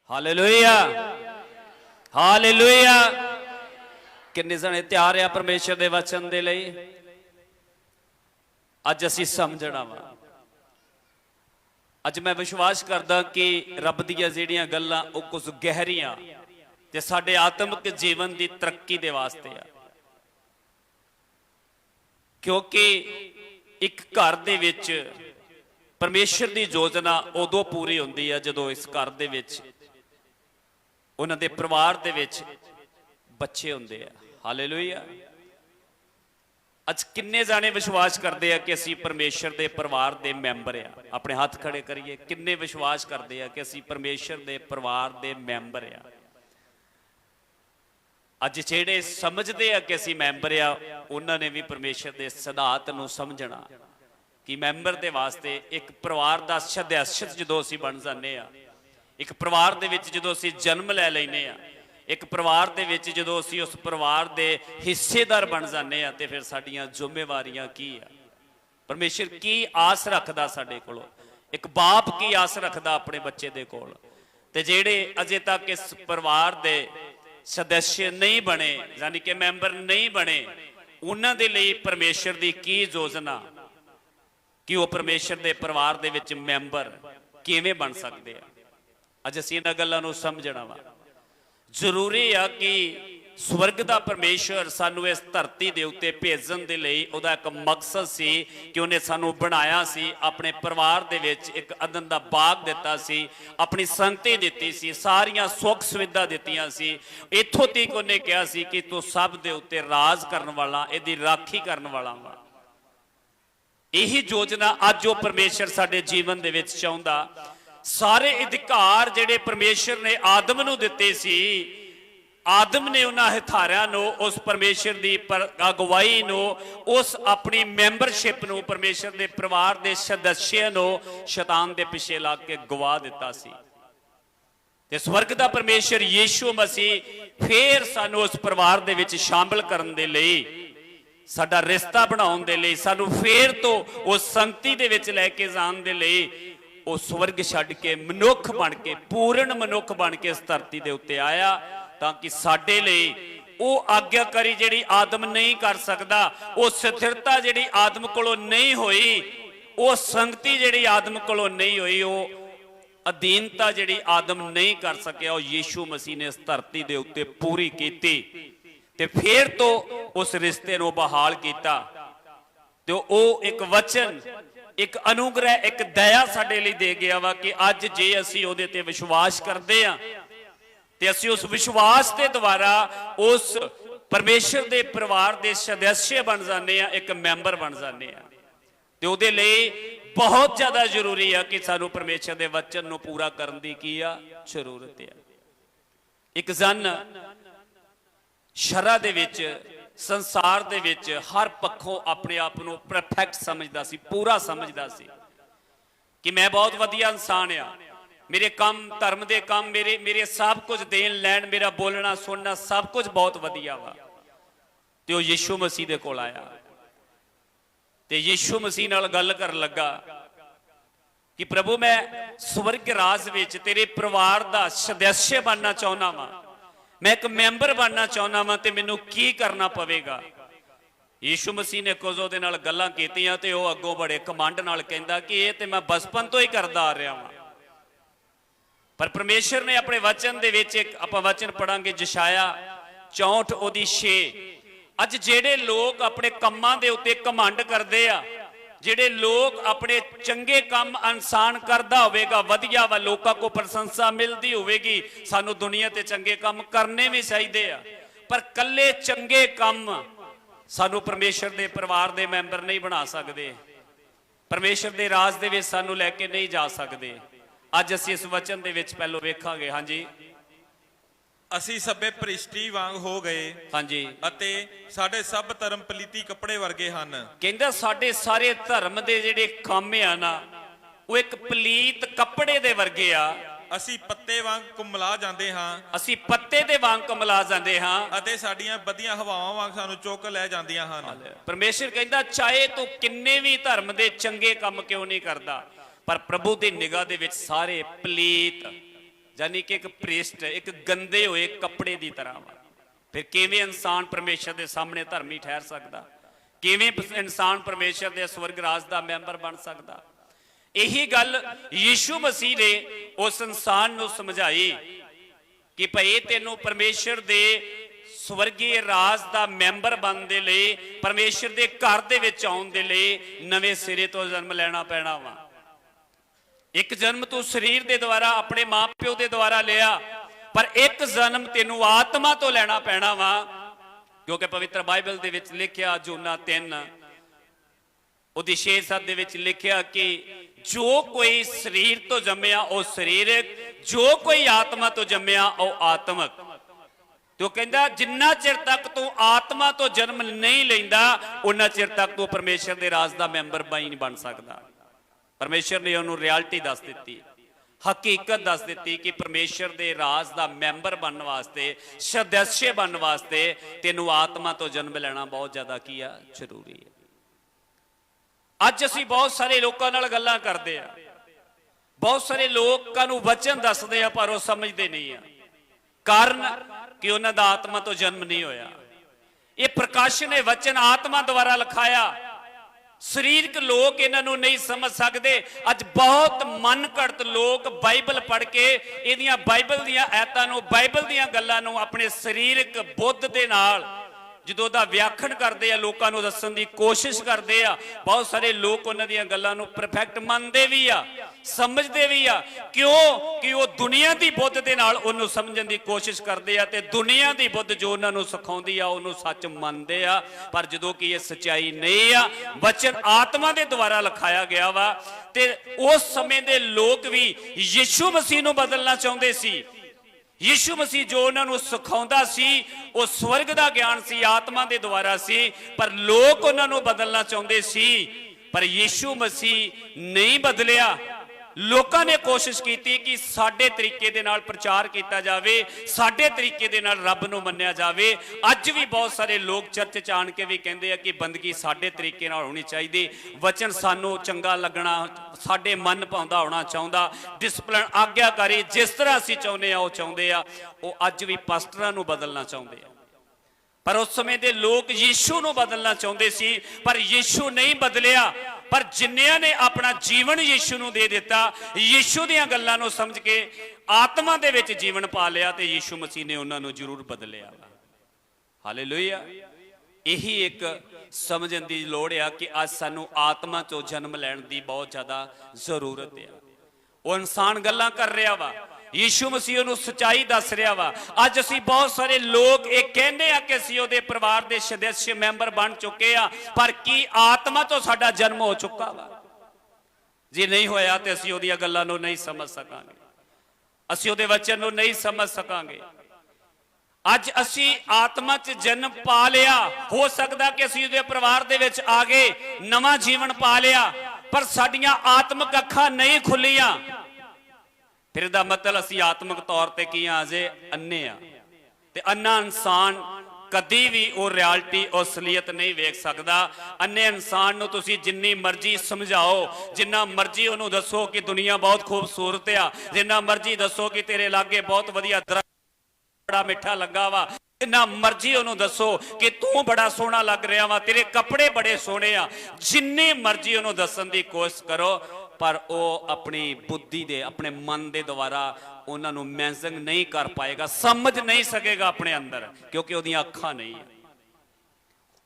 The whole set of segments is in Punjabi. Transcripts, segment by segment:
Hallelujah hallelujah. किन्ने जने तैयार आ परमेश्वर दे वचन दे लई? अज असीं समझना वा। अज मैं विश्वास करदा कि रब दीयां जिहड़ियां गल्लां ओह कुछ गहरियां ते साडे आत्मिक जीवन दी तरक्की दे वास्ते आ। क्योंकि एक घर दे विच परमेश्वर दी योजना उदों पूरी हुंदी है जदों इस घर दे विच उन्हां दे परिवार दे विच बच्चे हुंदे आ। हालेलुया। अज किन्ने जाने विश्वास करते हैं कि असीं परमेश्वर दे परिवार दे मैंबर आ? अपने हाथ खड़े करिए। किन्ने विश्वास करते हैं कि असीं परमेश्वर दे परिवार दे मैंबर आ? अज जिहड़े समझते हैं कि असीं मैंबर आ उन्होंने भी परमेश्वर दे सिद्धांत नूं समझना कि मैंबर दे वास्ते एक परिवार दा सदस्य जदों असीं बन जांदे आ, एक परिवार दे विच जदों असीं जन्म लै लैंदे आ, एक परिवार दे विच जदों असीं उस परिवार दे हिस्सेदार बन जांदे आ ते फिर साडीआं जिम्मेवारियां की आ? परमेश्वर की आस रखदा साडे कोलों? एक बाप की आस रखदा अपने बच्चे दे कोल? ते जिहड़े अजे तक इस परिवार दे सदस्य नहीं बने यानी कि मैंबर नहीं बने उन्हां दे लई परमेश्वर दी की योजना कि वह परमेश्वर दे परिवार दे विच मैंबर किवें बन सकदे आ? अज असीं इन्हां गल्लां नूं समझना वा। जरूरी आ कि स्वर्ग दा परमेश्वर सानू इस धरती दे उत्ते भेजण दे लई उहदा एक मकसद सी कि उहने सानू बनाया सी, अपने परिवार दे विच एक अदन दा बाग दिता सी, अपनी संगति दित्ती सी, सारियां सुख सुविधा दित्तियां सी। इत्थों तक उहने कहा सी कि तू सब दे उत्ते राज करन वाला, इहदी राखी करन वाला वा। यही योजना अज वो परमेश्वर साडे जीवन दे विच चाहुंदा। सारे अधिकार जिहड़े परमेश्वर ने आदम नूं दित्ते सी, आदम ने उन्हां हथारियां नूं उस परमेश्वर दी अगवाई नूं, उस अपनी मैंबरशिप नूं, परमेश्वर दे परिवार दे सदस्य नूं शैतान दे पिछे ला के गवा दिता सी। ते स्वर्ग दा परमेश्वर यीशु मसीह फिर सानू उस परिवार दे विच शामिल करन दे लई, साडा रिश्ता बनाउण दे लई, सानू फिर तो उस संगति दे विच लैके जाण दे लई वो स्वर्ग छड्ड के मनुख बन के, पूर्ण मनुख बन के इस धरती दे उत्ते आया ताकि साडे लई वो आग्याकारी जिहड़ी आदम नहीं कर सकदा, वो स्थिरता जिहड़ी आदम कोलों नहीं होई, वो संगति जिहड़ी आदम कोलों नहीं होई, वो अधीनता जिहड़ी आदम नहीं कर सकिया, वो यीशु मसीह ने इस धरती दे उत्ते पूरी कीती। ते फिर तो उस रिश्ते नूं बहाल कीता। ते वो एक वचन, एक अनुग्रह, एक दया साडे लई दे गया वा कि अज जे असीं उहदे ते विश्वास करदे आ ते असीं उस विश्वास के द्वारा उस परमेश्वर दे परिवार दे सदस्य बन जाने आ, एक मैंबर बन जाने आ। ते उहदे लई बहुत ज्यादा जरूरी है कि सानू परमेश्वर दे वचन नूं पूरा करन दी की आ जरूरत है। एक जन शरा दे विच, संसार दे विच हर पक्षों अपने आप नूं परफेक्ट समझदा सी, पूरा समझदा सी कि मैं बहुत वधिया इंसान आ, मेरे काम, धर्म दे काम, मेरे सब कुछ देन लैन, मेरा बोलना सुनना सब कुछ बहुत वधिया वा। ते ओ यीशु मसीह दे कोल आया ते यीशु मसीह नाल गल कर लगा कि प्रभु मैं स्वर्ग राज विच तेरे परिवार दा सदस्य बनना चाहुंदा वां, मैं एक मैंबर बनना चाहुंदा वां, ते मैनूं की करना पवेगा? यीशु मसीह ने कुछ उहदे नाल गल्लां कीतियां ते ओह अग्गों बड़े कमांड नाल कहंदा कि ये ते मैं बचपन तो ही करदा आ रहा वां। पर परमेश्वर ने अपने वचन दे विच एक आपां वचन पढ़ांगे यशाया 64 ओदी 6। अज जेड़े लोग अपने कम्मां दे उत्ते घमंड करदे आ, जेड़े लोग अपने चंगे काम इंसान करदा होवेगा, वधिया वा, लोकां को प्रशंसा मिलदी होवेगी, सानू दुनिया ते चंगे काम करने भी चाहीदे आ, पर कल्ले चंगे काम सानू परमेश्वर दे परिवार दे मैंबर नहीं बना सकदे, परमेश्वर दे राज दे विच सानू लैके नहीं जा सकदे। अज असीं इस वचन दे विच पहलों वेखांगे। हाँ जी, असी सबे भ्रिष्टी वांग हो गए, हाँ जी, अते साडे सब धर्म पलीती कपड़े वर्गे हन। कहंदा साडे सारे धर्म दे जिहड़े काम आ ना वो एक पलीत कपड़े दे वर्गे आ। असी पत्ते वांग कुमला जांदे हां, असीं पत्ते दे वांग कमला जांदे हां, अते साडीआं बदियां हवावां वांग सानू चुक लै जांदियां हन। परमेश्वर कहंदा चाहे तू किन्ने भी धर्म दे चंगे काम क्यों नहीं करदा, पर प्रभु दी निगाह दे विच सारे पलीत यानी कि एक प्रेस्ट एक गंदे हुए कपड़े की तरह वा। फिर किवें इंसान परमेश्वर के सामने धर्मी ठहर सकता, किवें इंसान परमेश्वर के स्वर्ग राज का मैंबर बन सकता। यही गल यीशु मसीह ने उस इंसान को समझाई कि भाई तेनों परमेश्वर के स्वर्गीय राज का मैंबर बनने दे लई, परमेश्वर के घर दे विच आउण दे लई नवे सिरे तो जन्म लेना पैना वा। एक जन्म तू शरीर के द्वारा अपने मां प्यो के द्वारा लिया, पर एक जन्म तेनू आत्मा तो लेना पैना वा, क्योंकि पवित्र बाइबल दे विच लिखिया जोना 3 उहदी 6-7 दे विच लिखिया कि जो कोई शरीर तो जम्मिया वो शरीरक, जो कोई आत्मा तो जम्मिया वो आत्मक। तो कहता जिन्ना चिर तक तू आत्मा तो जन्म नहीं लेंदा उन्ना चिर तक तू परमेश्वर के राज का मैंबर नहीं बन सकता। परमेश्वर ने उन्होंने रियलिटी दस दी, हकीकत दस दी कि परमेश्वर के राज का मैंबर बनने वास्ते, सदस्य बनने वास्ते तेनू आत्मा तो जन्म लेना बहुत ज्यादा की है जरूरी है। अज असी बहुत सारे लोगों नाल गल्लां करते हैं, बहुत सारे लोगों को वचन दसते हैं पर वो समझते नहीं है, कारण कि उन्हों का आत्मा तो जन्म नहीं होया। ये प्रकाश ने वचन आत्मा द्वारा लिखाया, शरीरक लोग इन्हों नहीं समझ सकते। अज बहुत मन घड़त लोग बाइबल पढ़ के इहदियां बाइबल दीयां आयतां, बाइबल दीयां गल्लां अपने शरीरक बुद्ध दे नाल जो व्याख्यान करते हैं, लोगों को दसन की कोशिश करते हैं। बहुत सारे लोग उन्होंने गल्लों परफेक्ट मनते भी आ, समझते भी आ, क्यों कि वो दुनिया की बुद्ध के नाल उन्होंने समझने की कोशिश करते हैं, तो दुनिया की बुद्ध जो उन्होंने सिखाती है उन्होंने सच मनते हैं। पर जो कि ये सच्चाई नहीं आ, वचन आत्मा के द्वारा लिखाया गया वा, ते उस समय के लोग भी यीशु मसीह को बदलना चाहते सी। यीशु मसीह जो उन्होंने सिखाता सी वो स्वर्ग का ज्ञान सी, आत्मा के द्वारा सी, पर लोग उन्होंने बदलना चाहते सी। पर यीशु मसीह नहीं बदलिया। लोगों ने कोशिश की कि साडे तरीके दे नाल प्रचार किया जाए, साडे तरीके दे नाल रब नूं मन्निया जाए। अज भी बहुत सारे लोग चर्च च आण के भी कहते हैं कि बंदगी साडे तरीके नाल होनी चाहिए, वचन सानू चंगा लगना, साडे मन भाउंदा होना चाहुंदा, डिसिपलिन आग्याकारी जिस तरह असीं चाहुंदे आ वो चाहुंदे आ। वो अज भी पास्टरां नूं बदलना चाहुंदे आ। पर उस समय के लोग यीशु नूं बदलना चाहते सी, पर यीशु नहीं बदलिया। पर जिन्नियां ने अपना जीवन यीशु नूं दे दिता, यीशु दीयां गल्लां नूं समझ के आत्मा दे विच जीवन पा लिया, तो यीशु मसीह ने उन्हां नूं जरूर बदलिया। हालेलुया। यही एक समझण दी लोड़ आ कि अज सानू आत्मा चों जन्म लैण दी बहुत ज्यादा जरूरत है। वो इंसान गल्लां कर रहा वा, यीशु मसीह नूं सच्चाई दस रहा वा। अज असीं बहुत सारे लोग ये कहते हैं कि असीं उहदे परिवार के सदस्य मैंबर बन चुके हैं, पर की आत्मा तो साडा जन्म हो चुका वा? जे नहीं होया तो असीं उहदियां गल्लां नूं नहीं समझ सकांगे, असीं उहदे वचन नूं नहीं समझ सकांगे। अज असीं आत्मा च जन्म पा लिया, हो सकदा कि असीं उहदे परिवार दे विच आ गए, नवां जीवन पा लिया, पर साडियां आत्मक अखां नहीं खुलियां। फिर इसदा मतलब असीं आत्मक तौर पर की अजे अन्ने आ, ते अन्ना इंसान कदी भी वो रियलिटी असलीयत नहीं वेख सकता। अन्ने इंसान नूं तुसीं जिन्नी मर्जी समझाओ, जिन्ना मर्जी उन्होंने दसो कि दुनिया बहुत खूबसूरत आ, जिन्ना मर्जी दसो कि तेरे लागे बहुत वधिया बड़ा मिठा लगा वा, जिन्ना मर्जी उन्होंने दसो कि तू बड़ा सोहना लग रहा वा, तेरे कपड़े बड़े सोहने आ, जिन्नी मर्जी उन्होंने दसन की कोशिश करो, पर वो अपनी बुद्धि दे अपने मन के द्वारा उन्होंने मैजिंग नहीं कर पाएगा, समझ नहीं सकेगा अपने अंदर, क्योंकि उहदियां अखां नहीं है।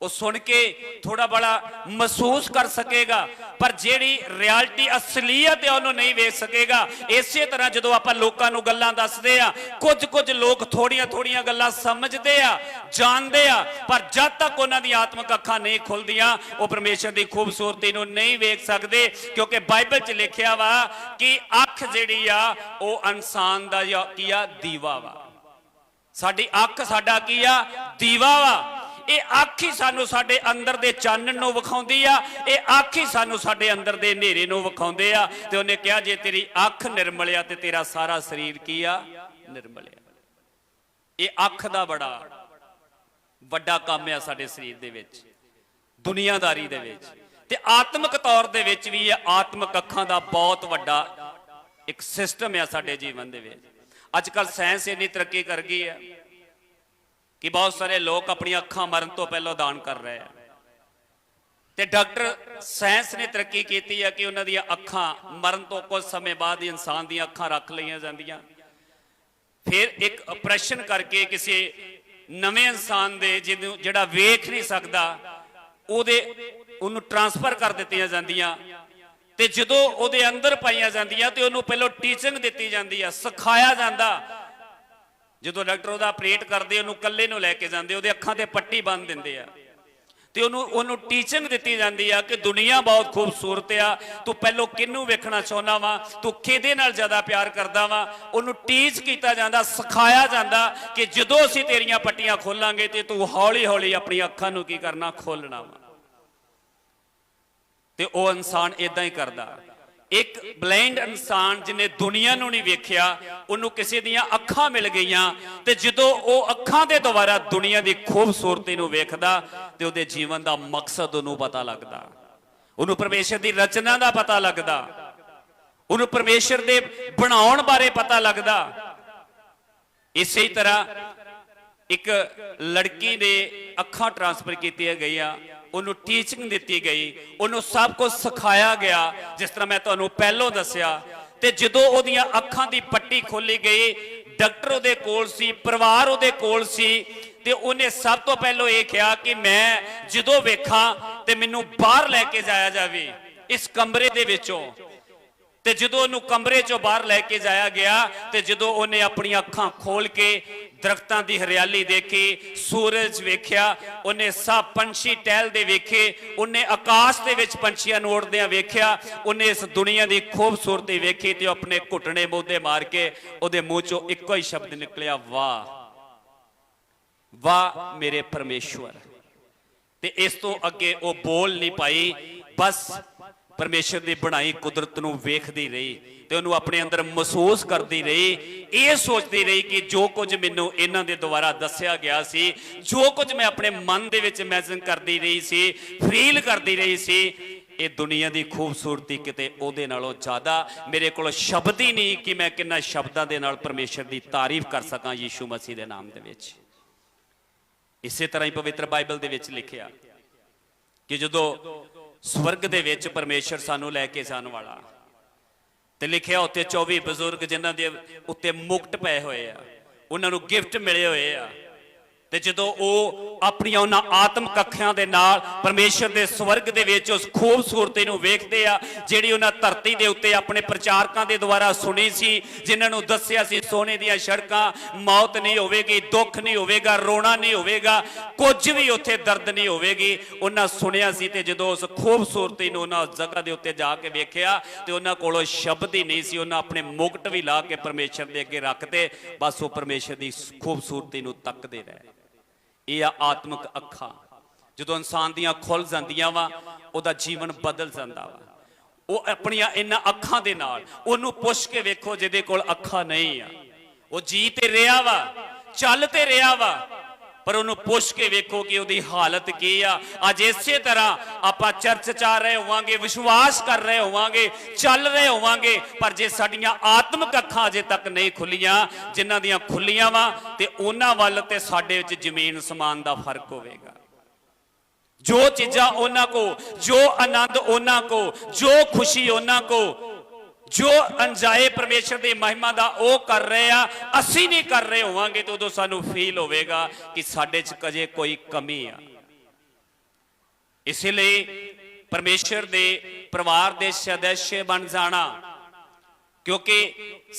वो सुन के थोड़ा बड़ा महसूस कर सकेगा, पर जेड़ी रियलिटी असलीयत है उन्होंने नहीं वेख सकेगा। इसे तरह जो आप लोगों को गल्लां दसदे आ, कुछ लोग थोड़ियां थोड़ियां गल्लां समझते आ, जानते आ, पर जब तक उन्होंने आत्मक अखां नहीं खुलदियां वो परमेश्वर की खूबसूरती नूं नहीं वेख सकते। क्योंकि बाइबल च लिखिया वा कि अख जिहड़ी आ वो इंसान दा की आ दीवा वा। साडी अख साडा की आ दीवा वा। ये अख ही सानू साडे अंदर दे चानण नूं विखाउंदी आ, ये अख ही सानू साडे अंदर दे नेरे नूं विखाउंदे आ। ते उहने कहा जे तेरी अख निर्मल आ ते तेरा सारा शरीर की आ निर्मल आ। ये अख दा बड़ा वड्डा काम आ साडे शरीर दे विच, दुनियादारी दे विच, ते आत्मक तौर दे विच भी ये आत्मक अखां दा बहुत वड्डा एक सिस्टम आ साडे जीवन दे विच। अजकल साइंस इन्नी तरक्की कर गई है कि बहुत सारे लोग अपनी अखां मरन तो पहलों दान कर रहे हैं। ते डॉक्टर साइंस ने तरक्की की है कि उन्होंने दी अखां मरन तो कुछ समय बाद ही इंसान दी अखां रख लईयां जांदियां, फिर एक ऑपरेशन करके किसी नवे इंसान दे जिन्हों जिहड़ा वेख नहीं सकता ਉਹਦੇ ਉਹਨੂੰ ट्रांसफर कर ਦਿੱਤੀਆਂ ਜਾਂਦੀਆਂ ਤੇ ਜਦੋਂ ਉਹਦੇ ਅੰਦਰ ਪਾਈਆਂ ਜਾਂਦੀਆਂ ਤੇ ਉਹਨੂੰ ਪਹਿਲਾਂ ਟੀਚਿੰਗ ਦਿੱਤੀ ਜਾਂਦੀ ਆ, ਸਿਖਾਇਆ ਜਾਂਦਾ। ਜਦੋਂ ਡਾਕਟਰ ਉਹਦਾ ਆਪਰੇਟ ਕਰਦੇ ਉਹਨੂੰ ਕੱਲੇ ਨੂੰ ਲੈ ਕੇ ਜਾਂਦੇ, ਉਹਦੇ ਅੱਖਾਂ ਤੇ ਪੱਟੀ ਬੰਨ ਦਿੰਦੇ ਆ ਤੇ ਉਹਨੂੰ ਟੀਚਿੰਗ ਦਿੱਤੀ ਜਾਂਦੀ ਆ ਕਿ ਦੁਨੀਆ ਬਹੁਤ ਖੂਬਸੂਰਤ ਆ, ਤੂੰ ਪਹਿਲਾਂ ਕਿਹਨੂੰ ਵੇਖਣਾ ਚਾਹੁੰਦਾ ਵਾ, ਤੂੰ ਕਿਹਦੇ ਨਾਲ ਜ਼ਿਆਦਾ ਪਿਆਰ ਕਰਦਾ ਵਾ। ਉਹਨੂੰ ਟੀਚ ਕੀਤਾ ਜਾਂਦਾ, ਸਿਖਾਇਆ ਜਾਂਦਾ ਕਿ ਜਦੋਂ ਅਸੀਂ ਤੇਰੀਆਂ ਪੱਟੀਆਂ ਖੋਲਾਂਗੇ ਤੇ ਤੂੰ ਹੌਲੀ ਹੌਲੀ ਆਪਣੀ ਅੱਖਾਂ ਨੂੰ ਕੀ ਕਰਨਾ, ਖੋਲਣਾ ਵਾ। ਤੇ ਉਹ ਇਨਸਾਨ ਇਦਾਂ ਹੀ ਕਰਦਾ। ਇੱਕ ਬਲਾਈਂਡ ਇਨਸਾਨ ਜਿਹਨੇ ਦੁਨੀਆ ਨੂੰ ਨਹੀਂ ਵੇਖਿਆ, ਉਹਨੂੰ ਕਿਸੇ ਦੀਆਂ ਅੱਖਾਂ ਮਿਲ ਗਈਆਂ ਤੇ ਜਦੋਂ ਉਹ ਅੱਖਾਂ ਦੇ ਦੁਆਰਾ ਦੁਨੀਆ ਦੀ ਖੂਬਸੂਰਤੀ ਨੂੰ ਵੇਖਦਾ ਤੇ ਉਹਦੇ ਜੀਵਨ ਦਾ ਮਕਸਦ ਉਹਨੂੰ ਪਤਾ ਲੱਗਦਾ, ਉਹਨੂੰ ਪਰਮੇਸ਼ਰ ਦੀ ਰਚਨਾ ਦਾ ਪਤਾ ਲੱਗਦਾ, ਉਹਨੂੰ ਪਰਮੇਸ਼ਰ ਦੇ ਬਣਾਉਣ ਬਾਰੇ ਪਤਾ ਲੱਗਦਾ। ਇਸੇ ਤਰ੍ਹਾਂ ਇੱਕ ਲੜਕੀ ਦੇ ਅੱਖਾਂ ਟ੍ਰਾਂਸਫਰ ਕੀਤੀਆਂ ਗਈਆਂ, ਉਹਨੂੰ ਟੀਚਿੰਗ ਦਿੱਤੀ ਗਈ, ਉਹਨੂੰ ਸਭ ਕੁਝ ਸਿਖਾਇਆ ਗਿਆ ਜਿਸ ਤਰ੍ਹਾਂ ਮੈਂ ਤੁਹਾਨੂੰ ਪਹਿਲਾਂ ਦੱਸਿਆ। ਤੇ ਜਦੋਂ ਉਹਦੀਆਂ ਅੱਖਾਂ ਦੀ ਪੱਟੀ ਖੋਲੀ ਗਈ, ਡਾਕਟਰ ਉਹਦੇ ਕੋਲ ਸੀ, ਪਰਿਵਾਰ ਉਹਦੇ ਕੋਲ ਸੀ ਤੇ ਉਹਨੇ ਸਭ ਤੋਂ ਪਹਿਲਾਂ ਇਹ ਕਿਹਾ ਕਿ ਮੈਂ ਜਦੋਂ ਵੇਖਾਂ ਤੇ ਮੈਨੂੰ ਬਾਹਰ ਲੈ ਕੇ ਜਾਇਆ ਜਾਵੇ ਇਸ ਕਮਰੇ ਦੇ ਵਿੱਚੋਂ। ਤੇ ਜਦੋਂ ਉਹਨੂੰ ਕਮਰੇ ਚੋਂ ਬਾਹਰ ਲੈ ਕੇ ਜਾਇਆ ਗਿਆ ਤੇ ਜਦੋਂ ਉਹਨੇ ਆਪਣੀਆਂ ਅੱਖਾਂ ਖੋਲ ਕੇ ਦਰਖਤਾਂ ਦੀ ਹਰਿਆਲੀ ਦੇਖੀ, ਸੂਰਜ ਵੇਖਿਆ, ਉਹਨੇ ਸਭ ਪੰਛੀ ਟਹਿਲਦੇ ਵੇਖੇ, ਉਹਨੇ ਆਕਾਸ਼ ਦੇ ਵਿੱਚ ਪੰਛੀਆਂ ਨੂੰ ਉੜਦਿਆਂ ਵੇਖਿਆ, ਉਹਨੇ ਇਸ ਦੁਨੀਆ ਦੀ ਖੂਬਸੂਰਤੀ ਵੇਖੀ ਤੇ ਉਹ ਆਪਣੇ ਘੁੱਟਣੇ ਮੋਢੇ ਮਾਰ ਕੇ ਉਹਦੇ ਮੂੰਹ ਚੋਂ ਇੱਕੋ ਹੀ ਸ਼ਬਦ ਨਿਕਲਿਆ, ਵਾਹ ਵਾਹ ਮੇਰੇ ਪਰਮੇਸ਼ਵਰ। ਤੇ ਇਸ ਤੋਂ ਅੱਗੇ ਉਹ ਬੋਲ ਨਹੀਂ ਪਾਈ, ਬਸ ਪਰਮੇਸ਼ਰ ਦੀ ਬਣਾਈ ਕੁਦਰਤ ਨੂੰ ਵੇਖਦੀ ਰਹੀ ਤੇ ਉਹਨੂੰ ਆਪਣੇ ਅੰਦਰ ਮਹਿਸੂਸ ਕਰਦੀ ਰਹੀ, ਇਹ ਸੋਚਦੀ ਰਹੀ ਕਿ ਜੋ ਕੁਝ ਮੈਨੂੰ ਇਹਨਾਂ ਦੇ ਦੁਆਰਾ ਦੱਸਿਆ ਗਿਆ ਸੀ, ਜੋ ਕੁਝ ਮੈਂ ਆਪਣੇ ਮਨ ਦੇ ਵਿੱਚ ਇਮੇਜਿਨ ਕਰਦੀ ਰਹੀ ਸੀ, ਫੀਲ ਕਰਦੀ ਰਹੀ ਸੀ, ਇਹ ਦੁਨੀਆ ਦੀ ਖੂਬਸੂਰਤੀ ਕਿਤੇ ਉਹਦੇ ਨਾਲੋਂ ਜ਼ਿਆਦਾ। ਮੇਰੇ ਕੋਲ ਸ਼ਬਦ ਹੀ ਨਹੀਂ ਕਿ ਮੈਂ ਕਿੰਨਾ ਸ਼ਬਦਾਂ ਦੇ ਨਾਲ ਪਰਮੇਸ਼ਰ ਦੀ ਤਾਰੀਫ ਕਰ ਸਕਾਂ ਯੀਸ਼ੂ ਮਸੀਹ ਦੇ ਨਾਮ ਦੇ ਵਿੱਚ। ਇਸੇ ਤਰ੍ਹਾਂ ਹੀ ਪਵਿੱਤਰ ਬਾਈਬਲ ਦੇ ਵਿੱਚ ਲਿਖਿਆ ਕਿ ਜਦੋਂ ਸਵਰਗ ਦੇ ਵਿੱਚ ਪਰਮੇਸ਼ਰ ਸਾਨੂੰ ਲੈ ਕੇ ਜਾਣ ਵਾਲਾ ਤੇ ਲਿਖਿਆ ਉੱਤੇ 24 ਬਜ਼ੁਰਗ ਜਿਨ੍ਹਾਂ ਦੇ ਉੱਤੇ ਮੁਕਟ ਪਏ ਹੋਏ ਆ, ਉਹਨਾਂ ਨੂੰ ਗਿਫਟ ਮਿਲੇ ਹੋਏ ਆ। ਤੇ ਜਦੋਂ ਉਹ ਆਪਣੀਆਂ ਉਹਨਾਂ ਆਤਮਿਕ ਅੱਖਾਂ ਦੇ ਨਾਲ ਪਰਮੇਸ਼ਰ ਦੇ ਸਵਰਗ ਦੇ ਵਿੱਚ ਉਸ ਖੂਬਸੂਰਤੀ ਨੂੰ ਵੇਖਦੇ ਆ ਜਿਹੜੀ ਉਹਨਾਂ ਧਰਤੀ ਦੇ ਉੱਤੇ ਆਪਣੇ ਪ੍ਰਚਾਰਕਾਂ ਦੇ ਦੁਆਰਾ ਸੁਣੀ ਸੀ, ਜਿਨ੍ਹਾਂ ਨੂੰ ਦੱਸਿਆ ਸੀ ਸੋਨੇ ਦੀਆਂ ਸੜਕਾਂ, ਮੌਤ ਨਹੀਂ ਹੋਵੇਗੀ, ਦੁੱਖ ਨਹੀਂ ਹੋਵੇਗਾ, ਰੋਣਾ ਨਹੀਂ ਹੋਵੇਗਾ, ਕੁਝ ਵੀ ਉੱਥੇ ਦਰਦ ਨਹੀਂ ਹੋਵੇਗੀ, ਉਹਨਾਂ ਸੁਣਿਆ ਸੀ। ਤੇ ਜਦੋਂ ਉਸ ਖੂਬਸੂਰਤੀ ਨੂੰ ਉਹਨਾਂ ਜਗ੍ਹਾ ਦੇ ਉੱਤੇ ਜਾ ਕੇ ਵੇਖਿਆ ਤੇ ਉਹਨਾਂ ਕੋਲੋਂ ਸ਼ਬਦ ਹੀ ਨਹੀਂ ਸੀ, ਉਹਨਾਂ ਆਪਣੇ ਮੁਕਟ ਵੀ ਲਾ ਕੇ ਪਰਮੇਸ਼ਰ ਦੇ ਅੱਗੇ ਰੱਖਦੇ, ਬਸ ਉਹ ਪਰਮੇਸ਼ਰ ਦੀ ਖੂਬਸੂਰਤੀ ਨੂੰ ਤੱਕਦੇ ਰਹੇ। ਇਹ ਆ ਆਤਮਿਕ ਅੱਖਾਂ, ਜਦੋਂ ਇਨਸਾਨ ਦੀਆਂ ਖੁੱਲ ਜਾਂਦੀਆਂ ਵਾ ਉਹਦਾ ਜੀਵਨ ਬਦਲ ਜਾਂਦਾ ਵਾ। ਉਹ ਆਪਣੀਆਂ ਇਹਨਾਂ ਅੱਖਾਂ ਦੇ ਨਾਲ ਉਹਨੂੰ ਪੁੱਛ ਕੇ ਵੇਖੋ ਜਿਹਦੇ ਕੋਲ ਅੱਖਾਂ ਨਹੀਂ ਆ, ਉਹ ਜੀ ਤੇ ਰਿਹਾ ਵਾ, ਚੱਲ ਤੇ ਰਿਹਾ ਵਾ, ਪਰ ਉਹਨੂੰ ਪੁੱਛ ਕੇ ਵੇਖੋ ਕਿ ਉਹਦੀ ਹਾਲਤ ਕੀ ਆ। ਅੱਜ ਇਸੇ ਤਰ੍ਹਾਂ ਆਪਾਂ ਚਰਚ ਚ ਆ ਰਹੇ ਹੋਵਾਂਗੇ, ਵਿਸ਼ਵਾਸ ਕਰ ਰਹੇ ਹੋਵਾਂਗੇ, ਚੱਲ ਰਹੇ ਹੋਵਾਂਗੇ, ਪਰ ਜੇ ਸਾਡੀਆਂ ਆਤਮਿਕ ਅੱਖਾਂ ਅਜੇ ਤੱਕ ਨਹੀਂ ਖੁੱਲੀਆਂ, ਜਿਨ੍ਹਾਂ ਦੀਆਂ ਖੁੱਲੀਆਂ ਵਾ ਤੇ ਉਹਨਾਂ ਵੱਲ ਤੇ ਸਾਡੇ ਵਿੱਚ ਜ਼ਮੀਨ ਸਮਾਨ ਦਾ ਫਰਕ ਹੋਵੇਗਾ। ਜੋ ਚੀਜ਼ਾਂ ਉਹਨਾਂ ਕੋ, ਜੋ ਆਨੰਦ ਉਹਨਾਂ ਕੋ, ਜੋ ਖੁਸ਼ੀ ਉਹਨਾਂ ਕੋ, ਜੋ ਅੰਜਾਏ ਪਰਮੇਸ਼ਰ ਦੀ ਮਹਿਮਾ ਦਾ ਉਹ ਕਰ ਰਹੇ ਆ, ਅਸੀਂ ਨਹੀਂ ਕਰ ਰਹੇ ਹੋਵਾਂਗੇ ਤੇ ਉਦੋਂ ਸਾਨੂੰ ਫੀਲ ਹੋਵੇਗਾ ਕਿ ਸਾਡੇ 'ਚ ਕਦੇ ਕੋਈ ਕਮੀ ਆ। ਇਸ ਲਈ ਪਰਮੇਸ਼ਰ ਦੇ ਪਰਿਵਾਰ ਦੇ ਸਦस्य ਬਣ ਜਾਣਾ, ਕਿਉਂਕਿ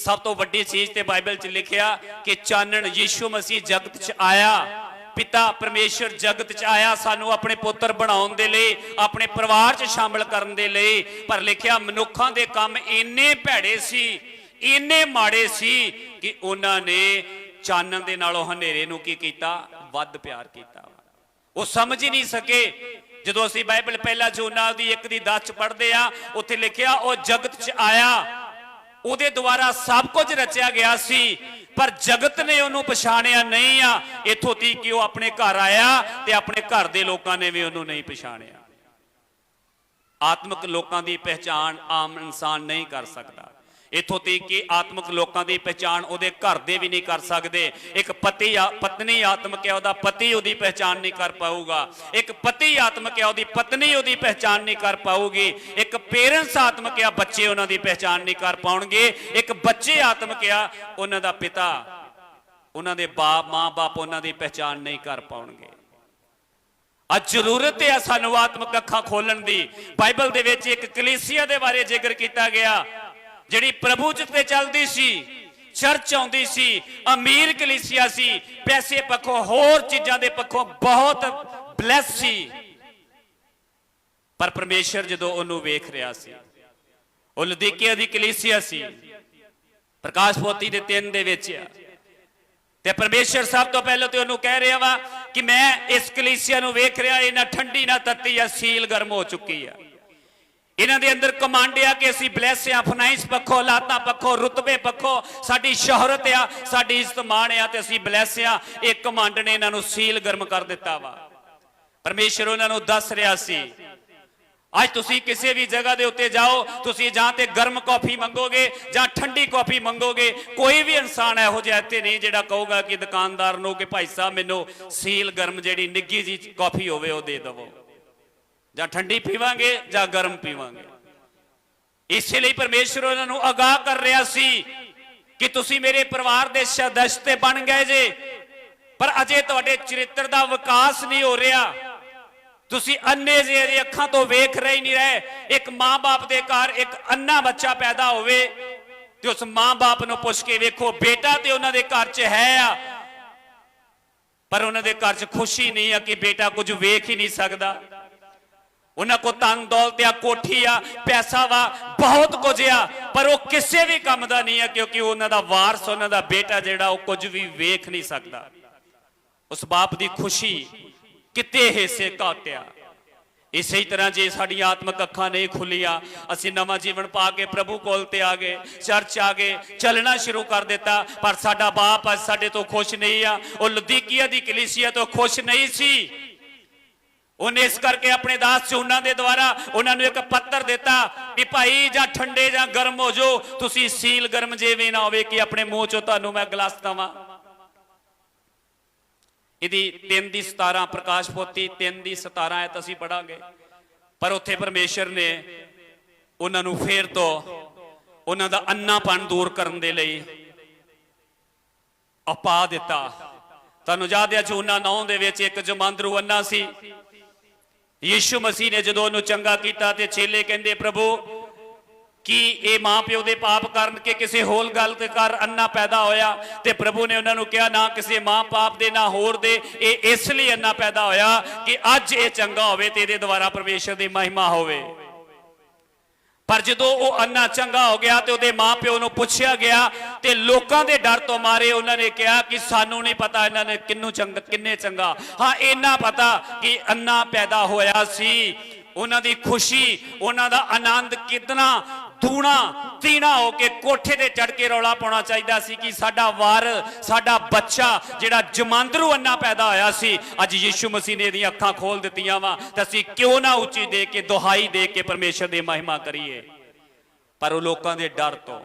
ਸਭ ਤੋਂ ਵੱਡੀ ਚੀਜ਼ ਤੇ ਬਾਈਬਲ 'ਚ ਲਿਖਿਆ ਕਿ ਚਾਨਣ ਯੀਸ਼ੂ ਮਸੀਹ ਜਗਤ 'ਚ ਆਇਆ, ਪਿਤਾ ਪਰਮੇਸ਼ਰ ਜਗਤ 'ਚ ਆਇਆ ਸਾਨੂੰ ਆਪਣੇ ਪੁੱਤਰ ਬਣਾਉਣ ਦੇ ਲਈ, ਆਪਣੇ ਪਰਿਵਾਰ 'ਚ ਸ਼ਾਮਲ ਕਰਨ ਦੇ ਲਈ। ਪਰ ਲਿਖਿਆ ਮਨੁੱਖਾਂ ਦੇ ਕੰਮ ਇੰਨੇ ਭੈੜੇ ਸੀ, ਇੰਨੇ ਮਾੜੇ ਸੀ ਕਿ ਉਹਨਾਂ ਨੇ ਚਾਨਣ ਦੇ ਨਾਲੋਂ ਹਨੇਰੇ ਨੂੰ ਕੀ ਕੀਤਾ, ਵੱਧ ਪਿਆਰ ਕੀਤਾ। ਉਹ ਸਮਝ ਹੀ ਨਹੀਂ ਸਕੇ। ਜਦੋਂ ਅਸੀਂ ਬਾਈਬਲ ਪਹਿਲਾ ਯੋਨਾ ਦੀ 1 ਦੀ 10 ਪੜ੍ਹਦੇ ਆ, ਉੱਥੇ ਲਿਖਿਆ ਉਹ ਜਗਤ 'ਚ ਆਇਆ, ਉਹਦੇ ਦੁਆਰਾ ਸਭ ਕੁਝ ਰਚਿਆ ਗਿਆ ਸੀ, ਪਰ ਜਗਤ ਨੇ ਉਹਨੂੰ ਪਛਾਣਿਆ ਨਹੀਂ ਆ। ਇੱਥੋਂ ਤੀਕ ਕਿ ਉਹ ਆਪਣੇ ਘਰ ਆਇਆ ਤੇ ਆਪਣੇ ਘਰ ਦੇ ਲੋਕਾਂ ਨੇ ਵੀ ਉਹਨੂੰ ਨਹੀਂ ਪਛਾਣਿਆ। ਆਤਮਿਕ ਲੋਕਾਂ ਦੀ ਪਹਿਚਾਣ ਆਮ ਇਨਸਾਨ ਨਹੀਂ ਕਰ ਸਕਦਾ। इथों तक कि आत्मक लोगों की पहचान उहदे घर दे भी नहीं कर सकते। एक पत्नी आत्मक है, उहदा पति उहदी पहचान नहीं कर पाऊगा। एक पति आत्मक है, उहदी पत्नी उहदी पहचान नहीं कर पाऊगी। एक पेरेंट्स आत्मक है, बच्चे उन्हां दी पहचान नहीं कर पाउणगे। एक बच्चे आत्मक है, उन्हां दा पिता उन्हां दे बाप मां बाप उन्हां दी पहचान नहीं कर पाउणगे। अज जरूरत है सानू आत्मक अखां खोलण दी। बाइबल दे विच एक कलीसिया दे बारे जिक्र किया गया जिहड़ी प्रभु च ते चलदी सी, चर्च आउंदी सी, अमीर कलीसिया सी, पैसे पक्षों होर चीज़ां दे पक्षों बहुत ब्लैस सी। पर परमेश्वर जदों उहनूं वेख रिहा सी, ਉਹ लुदीकिया दी कलीसिया सी, प्रकाश पोथी दे 3 दे विच आ ते परमेश्वर सब तो पहले तो उन्होंने कह रहा वा कि मैं इस कलीसिया नूं वेख रहा, ये ना ठंडी ना तत्ती आ, सील गर्म हो चुकी है। इन्हां दे अंदर कमांड आ कि असीं ब्लैस आ, फाइनेंस पक्षों, लातां पक्षों, रुतबे पक्षों साडी शोहरत आ, साडी इज्जत मान आ ते असीं ब्लैस आ। एक कमांड ने इन्हां नूं सील गर्म कर दिता वा। परमेश्वर उन्हां नूं दस रहा सी अज तुसी किसी भी जगह के उत्ते जाओ, तुसी जां ते गर्म कॉफी मंगोगे जां ठंडी कॉफी मंगोगे। कोई भी इंसान इहो जिहा इत्थे नहीं जिहड़ा कहूगा कि दुकानदार नूं कि भाई साहब मैनूं सील गर्म जिहड़ी निੱਘी जी कॉफी होवे वो दे दवो, जां ठंडी पीवांगे जां गर्म पीवांगे। इसलिए परमेश्वर उन्हां नूं आगाह कर रहा सी कि तुसी मेरे परिवार दे सदस्य बन गए जे, पर अजे तुहाडे चरित्र दा विकास नहीं हो रहा। तुसी अन्ने जे अखां तो वेख रहे ही नहीं रहे। एक मां बाप दे घर एक अन्ना बच्चा पैदा होवे ते उस मां बाप नूं पुछ के वेखो, बेटा ते उन्हां दे घर च है आ, पर उन्हां दे घर च खुशी नहीं है कि बेटा कुछ वेख ही नहीं सकदा। उन्हां को धन दौलत आ, कोठी आ, पैसा वा, बहुत कुछ आ, पर वो किसी भी काम दा नहीं है क्योंकि उन्हां दा वारस उन्हां दा बेटा जिहड़ा वो कुछ भी वेख नहीं सकदा। उस बाप दी खुशी किते हिस्से घाटिया। इस तरह जे साड़ी आत्मक अखां नहीं खुलिया, असीं नवां जीवन पा के प्रभु कोल ते आ गए, चर्च आ गए, चलना शुरू कर दिता, पर साडा बाप अज साडे तो खुश नहीं आ। वो लुदीकिया दी कलीसिया तो खुश नहीं सी। उन्हें इस करके अपने दास चूना दे द्वारा उन्होंने एक पत्र दिता कि भाई जां ठंडे जां गर्म हो जाओ, तुसीं सील गर्म जिवें ना होवे कि अपने मुंह चों तुहानूं मैं गिलास देवां। इहदी 3 दी 17 प्रकाश पोथी 3 दी 17 आयत असीं पढ़ांगे। पर उत्थे परमेश्वर ने उन्होंने फिर तो उन्हां दा अन्नापन दूर करन दे लई अपा दिता। तुहानूं याद है यूहन्ना 9 दे विच एक जमांदरू अन्ना सी। यीशु मसीह ने जदों उहनूं चंगा कीता ते चेले कहंदे प्रभु कि ये मां प्यो दे पाप करन के किसी होर गल ते कर अन्ना पैदा होया। ते प्रभु ने उन्होंने कहा ना किसी मां पाप दे ना होर दे, ये इसलिए अन्ना पैदा होया कि अज ये चंगा होवे ते इहदे द्वारा परमेश्वर दी महिमा होवे। पर जदों वो अन्ना चंगा हो गया तो उहदे मां प्यो नूं पुछया गया ते लोकां दे डर तो मारे उन्होंने कहा कि सानू नहीं पता इन्होंने किन्नू चंगा किन्ने चंगा, हाँ इन्ना पता कि अन्ना पैदा होया सी। उन्हां दी खुशी उन्हां दा आनंद कितना दूना तीना होके कोठे ते चढ़ के रौला पाउणा चाहिदा सी कि साडा वार साडा बच्चा जिहड़ा जमांदरू अन्ना पैदा होया सी, अज यीशु मसीह ने इहदियां अखां खोल दित्तियां वा ते असीं क्यों ना उच्ची दे के दुहाई दे के परमेश्वर दी महिमा करिए। पर वो लोकां दे डर तो,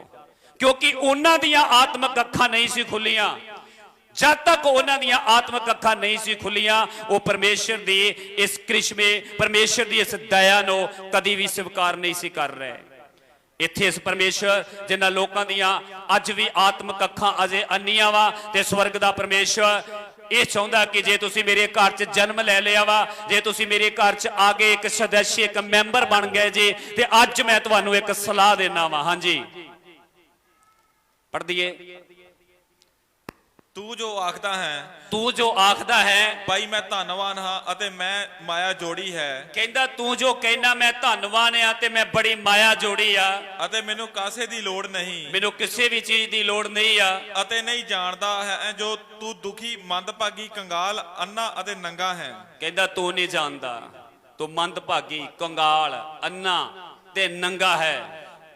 क्योंकि उन्हां दियां आत्मक अखां नहीं सी खुलियां। जब तक उन्हां दियां आत्मक अखां नहीं सी खुलियां वो परमेश्वर दी इस करिश्मे परमेश्वर दी इस दया नूं कदी भी स्वीकार नहीं सी कर रहे। इत्थे इस परमेश्वर जिन्हां लोकां दियां अज भी आत्मक अखां अजे अन्नियां वा ते स्वर्ग दा परमेश्वर ये चाहुंदा कि जे तुसीं मेरे घर च जन्म ले लिया वा, जे तुसीं मेरे घर च आ गए एक सदस्य एक मैंबर बन गए जे, ते अज मैं तुहानूं एक सलाह देना वा। हाँ जी पढ़ दिए। तू जो आखदा है, तू जो आखदा है भाई मैं धनवान हाँ अते मैं माया जोड़ी है। कहंदा तू जो कहना मैं धनवान आ ते मैं बड़ी माया जोड़ी आ अते मैनू कासे दी लोड़ नहीं, मैनू किसी भी चीज दी लोड़ नहीं आ। अते नहीं जानदा है जो तू दुखी मंदभागी कंगाल अन्ना अते नंगा है। कहंदा तू नहीं जानदा, तू मंदभागी कंगाल अन्ना ते नंगा है।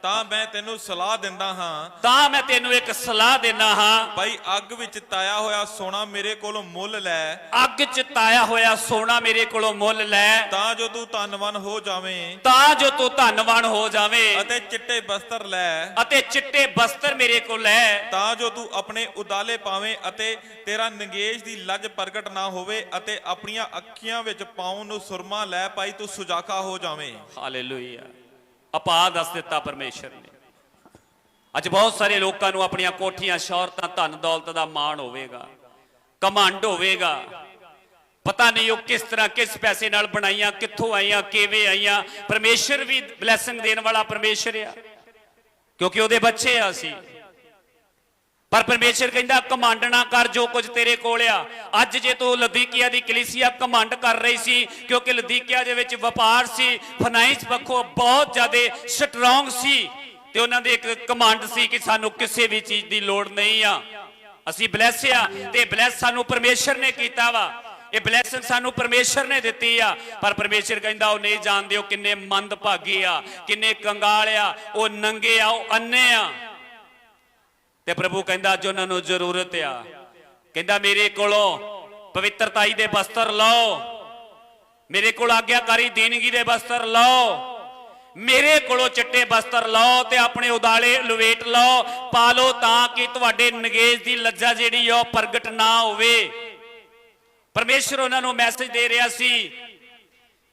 ਤਾਂ ਮੈਂ ਤੈਨੂੰ ਸਲਾਹ ਦਿੰਦਾ ਹਾਂ ਤਾਂ ਮੈਂ ਤੈਨੂੰ ਇੱਕ ਸਲਾਹ ਦੇਣਾ ਹਾਂ, ਭਾਈ ਅੱਗ ਵਿੱਚ ਤਾਇਆ ਹੋਇਆ ਸੋਨਾ ਮੇਰੇ ਕੋਲੋਂ ਮੁੱਲ ਲੈ, ਅੱਗ 'ਚ ਤਾਇਆ ਹੋਇਆ ਸੋਨਾ ਮੇਰੇ ਕੋਲੋਂ ਮੁੱਲ ਲੈ, ਤਾਂ ਜੋ ਤੂੰ ਧਨਵਾਨ ਹੋ ਜਾਵੇਂ, ਤਾਂ ਜੋ ਤੂੰ ਧਨਵਾਨ ਹੋ ਜਾਵੇਂ, ਅਤੇ ਚਿੱਟੇ ਬਸਤਰ ਲੈ, ਅਤੇ ਚਿੱਟੇ ਬਸਤਰ ਮੇਰੇ ਕੋਲ ਲੈ, ਤਾਂ ਜੋ ਤੂੰ ਆਪਣੇ ਉਦਾਲੇ ਪਾਵੇਂ ਅਤੇ ਤੇਰਾ ਨੰਗੇਜ ਦੀ ਲੱਜ ਪ੍ਰਗਟ ਨਾ ਹੋਵੇ, ਅਤੇ ਆਪਣੀਆਂ ਅੱਖੀਆਂ ਵਿੱਚ ਪਾਉਣ ਨੂੰ ਸੁਰਮਾ ਲੈ, ਭਾਈ ਤੂੰ ਸੁਜਾਖਾ ਹੋ ਜਾਵੇਂ। ਹਾਲੇਲੂਇਆ। ਆਪਾ ਦੱਸ ਦਿੱਤਾ ਪਰਮੇਸ਼ਰ ਨੇ। ਅੱਜ ਬਹੁਤ ਸਾਰੇ ਲੋਕਾਂ ਨੂੰ ਆਪਣੀਆਂ ਕੋਠੀਆਂ, ਸ਼ੌਹਰਤਾਂ, ਧਨ ਦੌਲਤ ਦਾ ਮਾਣ ਹੋਵੇਗਾ, ਕਮਾਂਡ ਹੋਵੇਗਾ। ਪਤਾ ਨਹੀਂ ਉਹ ਕਿਸ ਤਰ੍ਹਾਂ, ਕਿਸ ਪੈਸੇ ਨਾਲ ਬਣਾਈਆਂ, ਕਿੱਥੋਂ ਆਈਆਂ, ਕਿਵੇਂ ਆਈਆਂ। ਪਰਮੇਸ਼ਰ ਵੀ ਬਲੈਸਿੰਗ ਦੇਣ ਵਾਲਾ ਪਰਮੇਸ਼ਰ ਆ, ਕਿਉਂਕਿ ਉਹਦੇ ਬੱਚੇ ਆ ਅਸੀਂ। ਪਰ ਪਰਮੇਸ਼ਰ ਕਹਿੰਦਾ ਕਮਾਂਡ ਨਾ ਕਰ ਜੋ ਕੁਝ ਤੇਰੇ ਕੋਲ ਆ। ਅੱਜ ਜੇ ਤੂੰ ਲਦੀਕੀਆ ਦੀ ਕਲੀਸਿਆ ਕਮਾਂਡ ਕਰ ਰਹੀ ਸੀ, ਕਿਉਂਕਿ ਲਦੀਕੀਆ ਦੇ ਵਿੱਚ ਵਪਾਰ ਸੀ, ਫਾਈਨੈਂਸ ਪੱਖੋਂ ਬਹੁਤ ਜ਼ਿਆਦਾ ਸਟਰੋਂਗ ਸੀ, ਤੇ ਉਹਨਾਂ ਦੇ ਇੱਕ ਕਮਾਂਡ ਸੀ ਕਿ ਸਾਨੂੰ ਕਿਸੇ ਵੀ ਚੀਜ਼ ਦੀ ਲੋੜ ਨਹੀਂ ਆ, ਅਸੀਂ ਬਲੈਸ ਆ। ਤੇ ਬਲੈਸ ਸਾਨੂੰ ਪਰਮੇਸ਼ਰ ਨੇ ਕੀਤਾ ਵਾ, ਇਹ ਬਲੈਸਿੰਗ ਸਾਨੂੰ ਪਰਮੇਸ਼ਰ ਨੇ ਦਿੱਤੀ ਆ। ਪਰ ਪਰਮੇਸ਼ਰ ਕਹਿੰਦਾ ਉਹ ਨਹੀਂ ਜਾਣਦੇ ਉਹ ਕਿੰਨੇ ਮੰਦ ਭਾਗੇ ਆ, ਕਿੰਨੇ ਕੰਗਾਲ ਆ, ਉਹ ਨੰਗੇ ਆ, ਉਹ ਅੰਨੇ ਆ। ਤੇ ਪ੍ਰਭੂ ਕਹਿੰਦਾ ਜੋ ਉਹਨਾਂ ਨੂੰ ਜ਼ਰੂਰਤ ਆ, ਕਹਿੰਦਾ ਮੇਰੇ ਕੋਲੋਂ ਪਵਿੱਤਰਤਾਈ ਦੇ ਬਸਤਰ ਲਓ, ਮੇਰੇ ਕੋਲ ਆਗਿਆਕਾਰੀ ਦੀਨਗੀ ਦੇ ਬਸਤਰ ਲਓ, ਮੇਰੇ ਕੋਲੋਂ ਚਿੱਟੇ ਬਸਤਰ ਲਓ ਤੇ ਆਪਣੇ ਉਦਾਲੇ ਲਵੇਟ ਲਓ, ਪਾ ਲਓ, ਤਾਂ ਕਿ ਤੁਹਾਡੇ ਨਗੇਜ ਦੀ ਲੱਜਾ ਜਿਹੜੀ ਉਹ ਪ੍ਰਗਟ ਨਾ ਹੋਵੇ। ਪਰਮੇਸ਼ਰ ਉਹਨਾਂ ਨੂੰ ਮੈਸੇਜ ਦੇ ਰਿਹਾ ਸੀ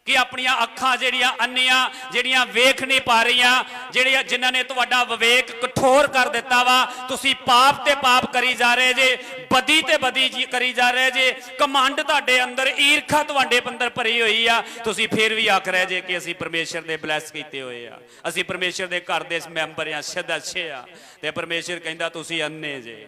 ਕਿ ਆਪਣੀਆਂ ਅੱਖਾਂ ਜਿਹੜੀਆਂ ਅੰਨੀਆਂ, ਜਿਹੜੀਆਂ ਵੇਖ ਨਹੀਂ ਪਾ ਰਹੀਆਂ, ਜਿਹੜੀਆਂ ਜਿਨ੍ਹਾਂ ਨੇ ਤੁਹਾਡਾ ਵਿਵੇਕ ਕਠੋਰ ਕਰ ਦਿੱਤਾ ਵਾ, ਤੁਸੀਂ ਪਾਪ ਤੇ ਪਾਪ ਕਰੀ ਜਾ ਰਹੇ ਜੇ, ਬਦੀ ਤੇ ਬਦੀ ਕਰੀ ਜਾ ਰਹੇ ਜੇ, ਕਮੰਡ ਤੁਹਾਡੇ ਅੰਦਰ, ਈਰਖਾ ਤੁਹਾਡੇ ਅੰਦਰ ਭਰੀ ਹੋਈ ਆ, ਤੁਸੀਂ ਫਿਰ ਵੀ ਆਖ ਰਹੇ ਜੇ ਕਿ ਅਸੀਂ ਪਰਮੇਸ਼ਰ ਦੇ ਬਲੈਸ ਕੀਤੇ ਹੋਏ ਆ, ਅਸੀਂ ਪਰਮੇਸ਼ਰ ਦੇ ਘਰ ਦੇ ਮੈਂਬਰ ਆ, ਸਦੱਸਯ ਆ। ਤੇ ਪਰਮੇਸ਼ਰ ਕਹਿੰਦਾ ਤੁਸੀਂ ਅੰਨੇ ਜੇ,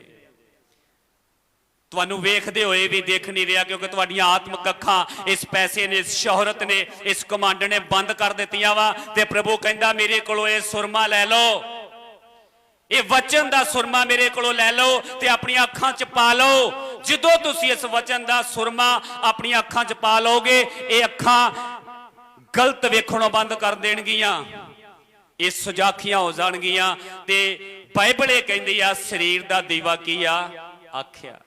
ਤੁਹਾਨੂੰ ਵੇਖਦੇ ਹੋਏ ਵੀ ਦੇਖ ਨਹੀਂ ਰਿਹਾ, ਕਿਉਂਕਿ ਤੁਹਾਡੀਆਂ ਆਤਮਿਕ ਅੱਖਾਂ ਇਸ ਪੈਸੇ ਨੇ, ਇਸ ਸ਼ੋਹਰਤ ਨੇ, ਇਸ ਕਮਾਂਡ ਨੇ ਬੰਦ ਕਰ ਦਿੱਤੀਆਂ ਵਾ। ਤੇ ਪ੍ਰਭੂ ਕਹਿੰਦਾ ਮੇਰੇ ਕੋਲੋਂ ਇਹ ਸੁਰਮਾ ਲੈ ਲਓ, ਇਹ ਵਚਨ ਦਾ ਸੁਰਮਾ ਮੇਰੇ ਕੋਲੋਂ ਲੈ ਲਓ ਤੇ ਆਪਣੀਆਂ ਅੱਖਾਂ 'ਚ ਪਾ ਲਓ। ਜਦੋਂ ਤੁਸੀਂ ਇਸ ਵਚਨ ਦਾ ਸੁਰਮਾ ਆਪਣੀਆਂ ਅੱਖਾਂ 'ਚ ਪਾ ਲਓਗੇ, ਇਹ ਅੱਖਾਂ ਗਲਤ ਵੇਖਣੋਂ ਬੰਦ ਕਰ ਦੇਣਗੀਆਂ, ਇਹ ਸੁਜਾਖੀਆਂ ਹੋ ਜਾਣਗੀਆਂ। ਤੇ ਬਾਈਬਲ ਇਹ ਕਹਿੰਦੀ ਆ ਸਰੀਰ ਦਾ ਦੀਵਾ ਕੀ ਆ? ਅੱਖ ਆ।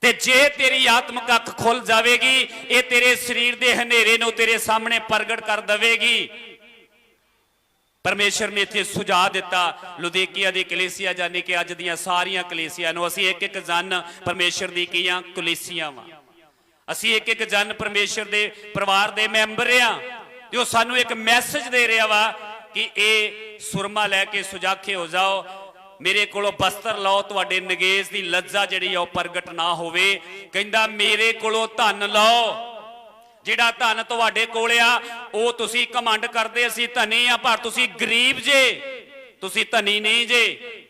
ਤੇ ਜੇ ਤੇਰੀ ਆਤਮਿਕ ਅੱਖ ਖੁੱਲ ਜਾਵੇਗੀ, ਇਹ ਤੇਰੇ ਸਰੀਰ ਦੇ ਹਨੇਰੇ ਨੂੰ ਤੇਰੇ ਸਾਹਮਣੇ ਪ੍ਰਗਟ ਕਰ ਦੇਵੇਗੀ। ਪਰਮੇਸ਼ਰ ਨੇ ਇੱਥੇ ਸੁਝਾਅ ਦਿੱਤਾ ਲੁਦੀਕੀਆ ਦੀ ਕਲੀਸਿਆ, ਜਾਨੀ ਕਿ ਅੱਜ ਦੀਆਂ ਸਾਰੀਆਂ ਕਲੀਸਿਆ ਨੂੰ, ਅਸੀਂ ਇੱਕ ਇੱਕ ਜਨ ਪਰਮੇਸ਼ਰ ਦੀ ਕੀਆਂ ਕਲੀਸਿਆ ਵਾਂ, ਅਸੀਂ ਇੱਕ ਇੱਕ ਜਨ ਪਰਮੇਸ਼ਰ ਦੇ ਪਰਿਵਾਰ ਦੇ ਮੈਂਬਰ ਆ। ਤੇ ਉਹ ਸਾਨੂੰ ਇੱਕ ਮੈਸੇਜ ਦੇ ਰਿਹਾ ਵਾ ਕਿ ਇਹ ਸੁਰਮਾ ਲੈ ਕੇ ਸੁਜਾਖੇ ਹੋ ਜਾਓ, ਮੇਰੇ ਕੋਲੋਂ ਬਸਤਰ ਲਓ, ਤੁਹਾਡੇ ਨਗੇਜ ਦੀ ਲੱਜਾ ਜਿਹੜੀ ਆ ਉਹ ਪ੍ਰਗਟ ਨਾ ਹੋਵੇ। ਕਹਿੰਦਾ ਮੇਰੇ ਕੋਲੋਂ ਧਨ ਲਓ, ਜਿਹੜਾ ਧਨ ਤੁਹਾਡੇ ਕੋਲ ਆ ਉਹ ਤੁਸੀਂ ਕਮੰਡ ਕਰਦੇ ਅਸੀਂ ਧਨੀ ਆ, ਪਰ ਤੁਸੀਂ ਗਰੀਬ ਜੇ, ਤੁਸੀਂ ਧਨੀ ਨਹੀਂ ਜੇ।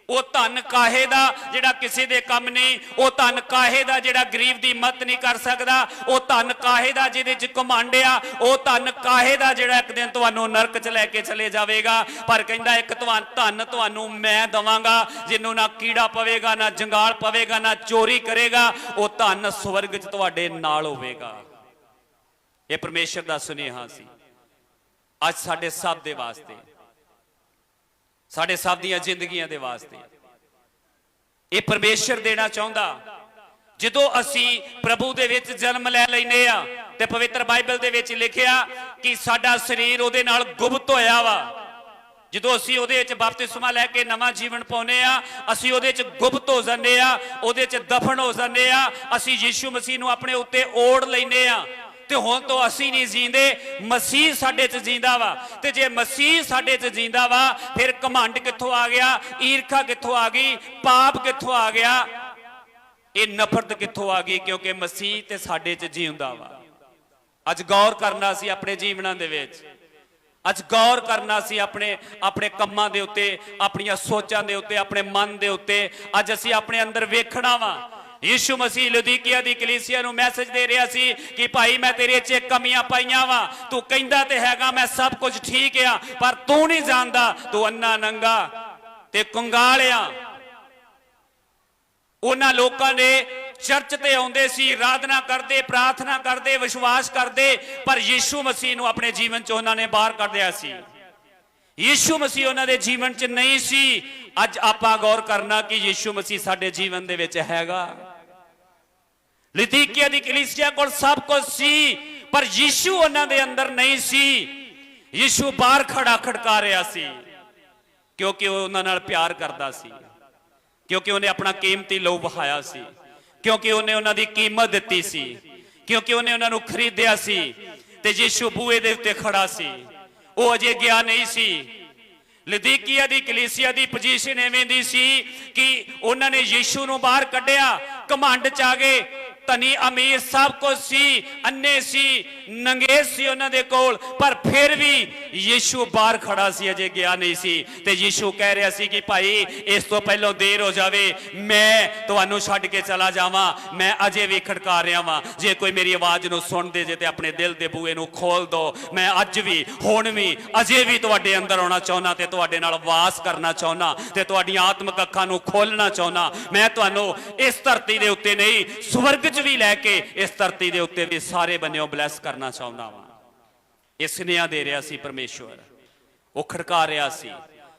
ਉਹ ਧਨ ਕਾਹੇ ਦਾ ਜਿਹੜਾ ਕਿਸੇ ਦੇ ਕੰਮ ਨਹੀਂ, ਉਹ ਧਨ ਕਾਹੇ ਦਾ ਜਿਹੜਾ ਗਰੀਬ ਦੀ ਮਦਦ ਨਹੀਂ ਕਰ ਸਕਦਾ, ਉਹ ਧਨ ਕਾਹੇ ਦਾ ਜਿਹਦੇ 'ਚ ਕਮਾਂਡ ਆ, ਉਹ ਧਨ ਕਾਹੇ ਦਾ ਜਿਹੜਾ ਇੱਕ ਦਿਨ ਤੁਹਾਨੂੰ ਨਰਕ 'ਚ ਲੈ ਕੇ ਚਲੇ ਜਾਵੇਗਾ। ਪਰ ਕਹਿੰਦਾ ਇੱਕ ਧਨ ਤੁਹਾਨੂੰ ਮੈਂ ਦਵਾਂਗਾ, ਜਿਹਨੂੰ ਨਾ ਕੀੜਾ ਪਵੇਗਾ, ਨਾ ਜੰਗਾਲ ਪਵੇਗਾ, ਨਾ ਚੋਰੀ ਕਰੇਗਾ, ਉਹ ਧਨ ਸਵਰਗ 'ਚ ਤੁਹਾਡੇ ਨਾਲ ਹੋਵੇਗਾ। ਇਹ ਪਰਮੇਸ਼ਰ ਦਾ ਸੁਨੇਹਾ ਸੀ ਅੱਜ ਸਾਡੇ ਸਭ ਦੇ ਵਾਸਤੇ, ਸਾਡੇ ਸਭ ਦੀਆਂ ਜ਼ਿੰਦਗੀਆਂ ਦੇ ਵਾਸਤੇ। ਇਹ ਪਰਮੇਸ਼ਰ ਦੇਣਾ ਚਾਹੁੰਦਾ। ਜਦੋਂ ਅਸੀਂ ਪ੍ਰਭੂ ਦੇ ਵਿੱਚ ਜਨਮ ਲੈ ਲੈਨੇ ਆ, ਤੇ ਪਵਿੱਤਰ ਬਾਈਬਲ ਦੇ ਵਿੱਚ ਲਿਖਿਆ ਕਿ ਸਾਡਾ ਸਰੀਰ ਉਹਦੇ ਨਾਲ ਗੁਪਤ ਹੋਇਆ ਵਾ। ਜਦੋਂ ਅਸੀਂ ਉਹਦੇ ਵਿੱਚ ਬਪਤਿਸਮਾ ਲੈ ਕੇ ਨਵਾਂ ਜੀਵਨ ਪਾਉਨੇ ਆ, ਅਸੀਂ ਉਹਦੇ ਵਿੱਚ ਗੁਪਤ ਹੋ ਜਾਂਦੇ ਆ, ਉਹਦੇ ਵਿੱਚ ਦਫਨ ਹੋ ਜਾਂਦੇ ਆ। ਅਸੀਂ ਯੀਸ਼ੂ ਮਸੀਹ ਨੂੰ ਆਪਣੇ ਉੱਤੇ ਓੜ ਲੈਨੇ ਆ, ਤੇ ਹੁਣ ਤੋਂ ਅਸੀਂ ਨਹੀਂ ਜੀਂਦੇ, ਮਸੀਹ ਸਾਡੇ 'ਚ ਜੀਂਦਾ ਵਾ। ਤੇ ਜੇ ਮਸੀਹ ਸਾਡੇ 'ਚ ਜੀਂਦਾ ਵਾ, ਫਿਰ ਘਮੰਡ ਕਿੱਥੋਂ ਆ ਗਿਆ? ਈਰਖਾ ਕਿੱਥੋਂ ਆ ਗਈ? ਪਾਪ ਕਿੱਥੋਂ ਆ ਗਿਆ? ਇਹ ਨਫ਼ਰਤ ਕਿੱਥੋਂ ਆ ਗਈ? ਕਿਉਂਕਿ ਮਸੀਹ ਤੇ ਸਾਡੇ 'ਚ ਜੀਉਂਦਾ ਵਾ। ਅੱਜ ਗੌਰ ਕਰਨਾ ਸੀ ਆਪਣੇ ਜੀਵਨਾਂ ਦੇ ਵਿੱਚ, ਅੱਜ ਗੌਰ ਕਰਨਾ ਸੀ ਆਪਣੇ ਕੰਮਾਂ ਦੇ ਉੱਤੇ, ਆਪਣੀਆਂ ਸੋਚਾਂ ਦੇ ਉੱਤੇ, ਆਪਣੇ ਮਨ ਦੇ ਉੱਤੇ। ਅੱਜ ਅਸੀਂ ਆਪਣੇ ਅੰਦਰ ਵੇਖਣਾ ਵਾ। ਯੀਸ਼ੂ ਮਸੀਹ ਲੁਦੀਕੀਆ ਦੀ ਕਲੀਸਿਆ ਨੂੰ ਮੈਸੇਜ ਦੇ ਰਿਹਾ ਸੀ ਕਿ ਭਾਈ ਮੈਂ ਤੇਰੇ 'ਚ ਕਮੀਆਂ ਪਾਈਆਂ ਵਾ, ਤੂੰ ਕਹਿੰਦਾ ਤੇ ਹੈਗਾ ਮੈਂ ਸਭ ਕੁਝ ਠੀਕ ਆ, ਪਰ ਤੂੰ ਨਹੀਂ ਜਾਣਦਾ, ਤੂੰ ਅੰਨਾ ਨੰਗਾ ਤੇ ਕੰਗਾਲ ਆ। ਉਹਨਾਂ ਲੋਕਾਂ ਨੇ ਚਰਚ ਤੇ ਆਉਂਦੇ ਸੀ, ਆਰਾਧਨਾ ਕਰਦੇ, ਪ੍ਰਾਰਥਨਾ ਕਰਦੇ, ਵਿਸ਼ਵਾਸ ਕਰਦੇ, ਪਰ ਯੀਸ਼ੂ ਮਸੀਹ ਨੂੰ ਆਪਣੇ ਜੀਵਨ 'ਚ ਉਹਨਾਂ ਨੇ ਬਾਹਰ ਕੱਢਿਆ ਸੀ। ਯੀਸ਼ੂ ਮਸੀਹ ਉਹਨਾਂ ਦੇ ਜੀਵਨ 'ਚ ਨਹੀਂ ਸੀ। ਅੱਜ ਆਪਾਂ ਗੌਰ ਕਰਨਾ ਕਿ ਯੀਸ਼ੂ ਮਸੀਹ ਸਾਡੇ ਜੀਵਨ ਦੇ ਵਿੱਚ ਹੈਗਾ। ਲਦੀਕੀਆ ਦੀ ਕਲੀਸਿਆ ਕੋਲ ਸਭ ਕੁਝ ਸੀ, ਪਰ ਯੀਸ਼ੂ ਉਹਨਾਂ ਦੇ ਅੰਦਰ ਨਹੀਂ ਸੀ। ਯੀਸ਼ੂ ਬਾਹਰ ਖੜਾ ਖੜਕਾ ਰਿਹਾ ਸੀ, ਕਿਉਂਕਿ ਉਹ ਉਹਨਾਂ ਨਾਲ ਪਿਆਰ ਕਰਦਾ ਸੀ, ਕਿਉਂਕਿ ਉਹਨੇ ਆਪਣਾ ਕੀਮਤੀ ਲਹੂ ਵਹਾਇਆ ਸੀ, ਕਿਉਂਕਿ ਉਹਨੇ ਉਹਨਾਂ ਦੀ ਕੀਮਤ ਦਿੱਤੀ ਸੀ, ਕਿਉਂਕਿ ਉਹਨੇ ਉਹਨਾਂ ਨੂੰ ਖਰੀਦਿਆ ਸੀ। ਤੇ ਯੀਸ਼ੂ ਬੂਹੇ ਦੇ ਉੱਤੇ ਖੜਾ ਸੀ, ਉਹ ਅਜੇ ਗਿਆ ਨਹੀਂ ਸੀ। ਲਦੀਕੀਆ ਦੀ ਕਲੀਸਿਆ ਦੀ ਪੋਜੀਸ਼ਨ ਐਵੇਂ ਦੀ ਸੀ ਕਿ ਉਹਨਾਂ ਨੇ ਯੀਸ਼ੂ ਨੂੰ ਬਾਹਰ ਕੱਢਿਆ, ਘਮੰਡ ਚ ਆ ਗਏ। ਧਨੀ ਅਮੀਰ ਸਭ ਕੁਝ ਸੀ, ਅੰਨੇ ਸੀ, ਨੰਗੇ ਸੀ ਉਹਨਾਂ ਦੇ ਕੋਲ, ਪਰ ਫਿਰ ਵੀ ਯੀਸ਼ੂ ਬਾਹਰ ਖੜਾ ਸੀ, ਅਜੇ ਗਿਆ ਨਹੀਂ ਸੀ। ਤੇ ਯੀਸ਼ੂ ਕਹਿ ਰਿਹਾ ਸੀ ਕਿ ਭਾਈ ਇਸ ਤੋਂ ਪਹਿਲਾਂ ਦੇਰ ਹੋ ਜਾਵੇ, ਮੈਂ ਤੁਹਾਨੂੰ ਛੱਡ ਕੇ ਚਲਾ ਜਾਵਾਂ, ਮੈਂ ਅਜੇ ਵੀ ਖੜਕਾ ਰਿਹਾ ਵਾਂ। ਜੇ ਕੋਈ ਮੇਰੀ ਆਵਾਜ਼ ਨੂੰ ਸੁਣਦੇ ਜੇ ਤੇ ਆਪਣੇ ਦਿਲ ਦੇ ਬੂਹੇ ਨੂੰ ਖੋਲ ਦੋ। ਮੈਂ ਅੱਜ ਵੀ, ਹੁਣ ਵੀ, ਅਜੇ ਵੀ ਤੁਹਾਡੇ ਅੰਦਰ ਆਉਣਾ ਚਾਹੁੰਦਾ ਤੇ ਤੁਹਾਡੇ ਨਾਲ ਵਾਸ ਕਰਨਾ ਚਾਹੁੰਦਾ ਤੇ ਤੁਹਾਡੀਆਂ ਆਤਮਿਕ ਅੱਖਾਂ ਨੂੰ ਖੋਲਣਾ ਚਾਹੁੰਦਾ। ਮੈਂ ਤੁਹਾਨੂੰ ਇਸ ਧਰਤੀ ਦੇ ਉੱਤੇ ਨਹੀਂ, ਸਵਰਗ ਵੀ ਲੈ ਕੇ ਇਸ ਧਰਤੀ ਦੇ ਉੱਤੇ ਵੀ ਸਾਰੇ ਬੰਨਿਓ ਬਲੈਸ ਕਰਨਾ ਚਾਹੁੰਦਾ ਵਾਂ। ਇਸ ਨਿਆਂ ਦੇ ਰਿਹਾ ਸੀ ਪਰਮੇਸ਼ਵਰ, ਉਹ ਖੜਕਾ ਰਿਹਾ ਸੀ।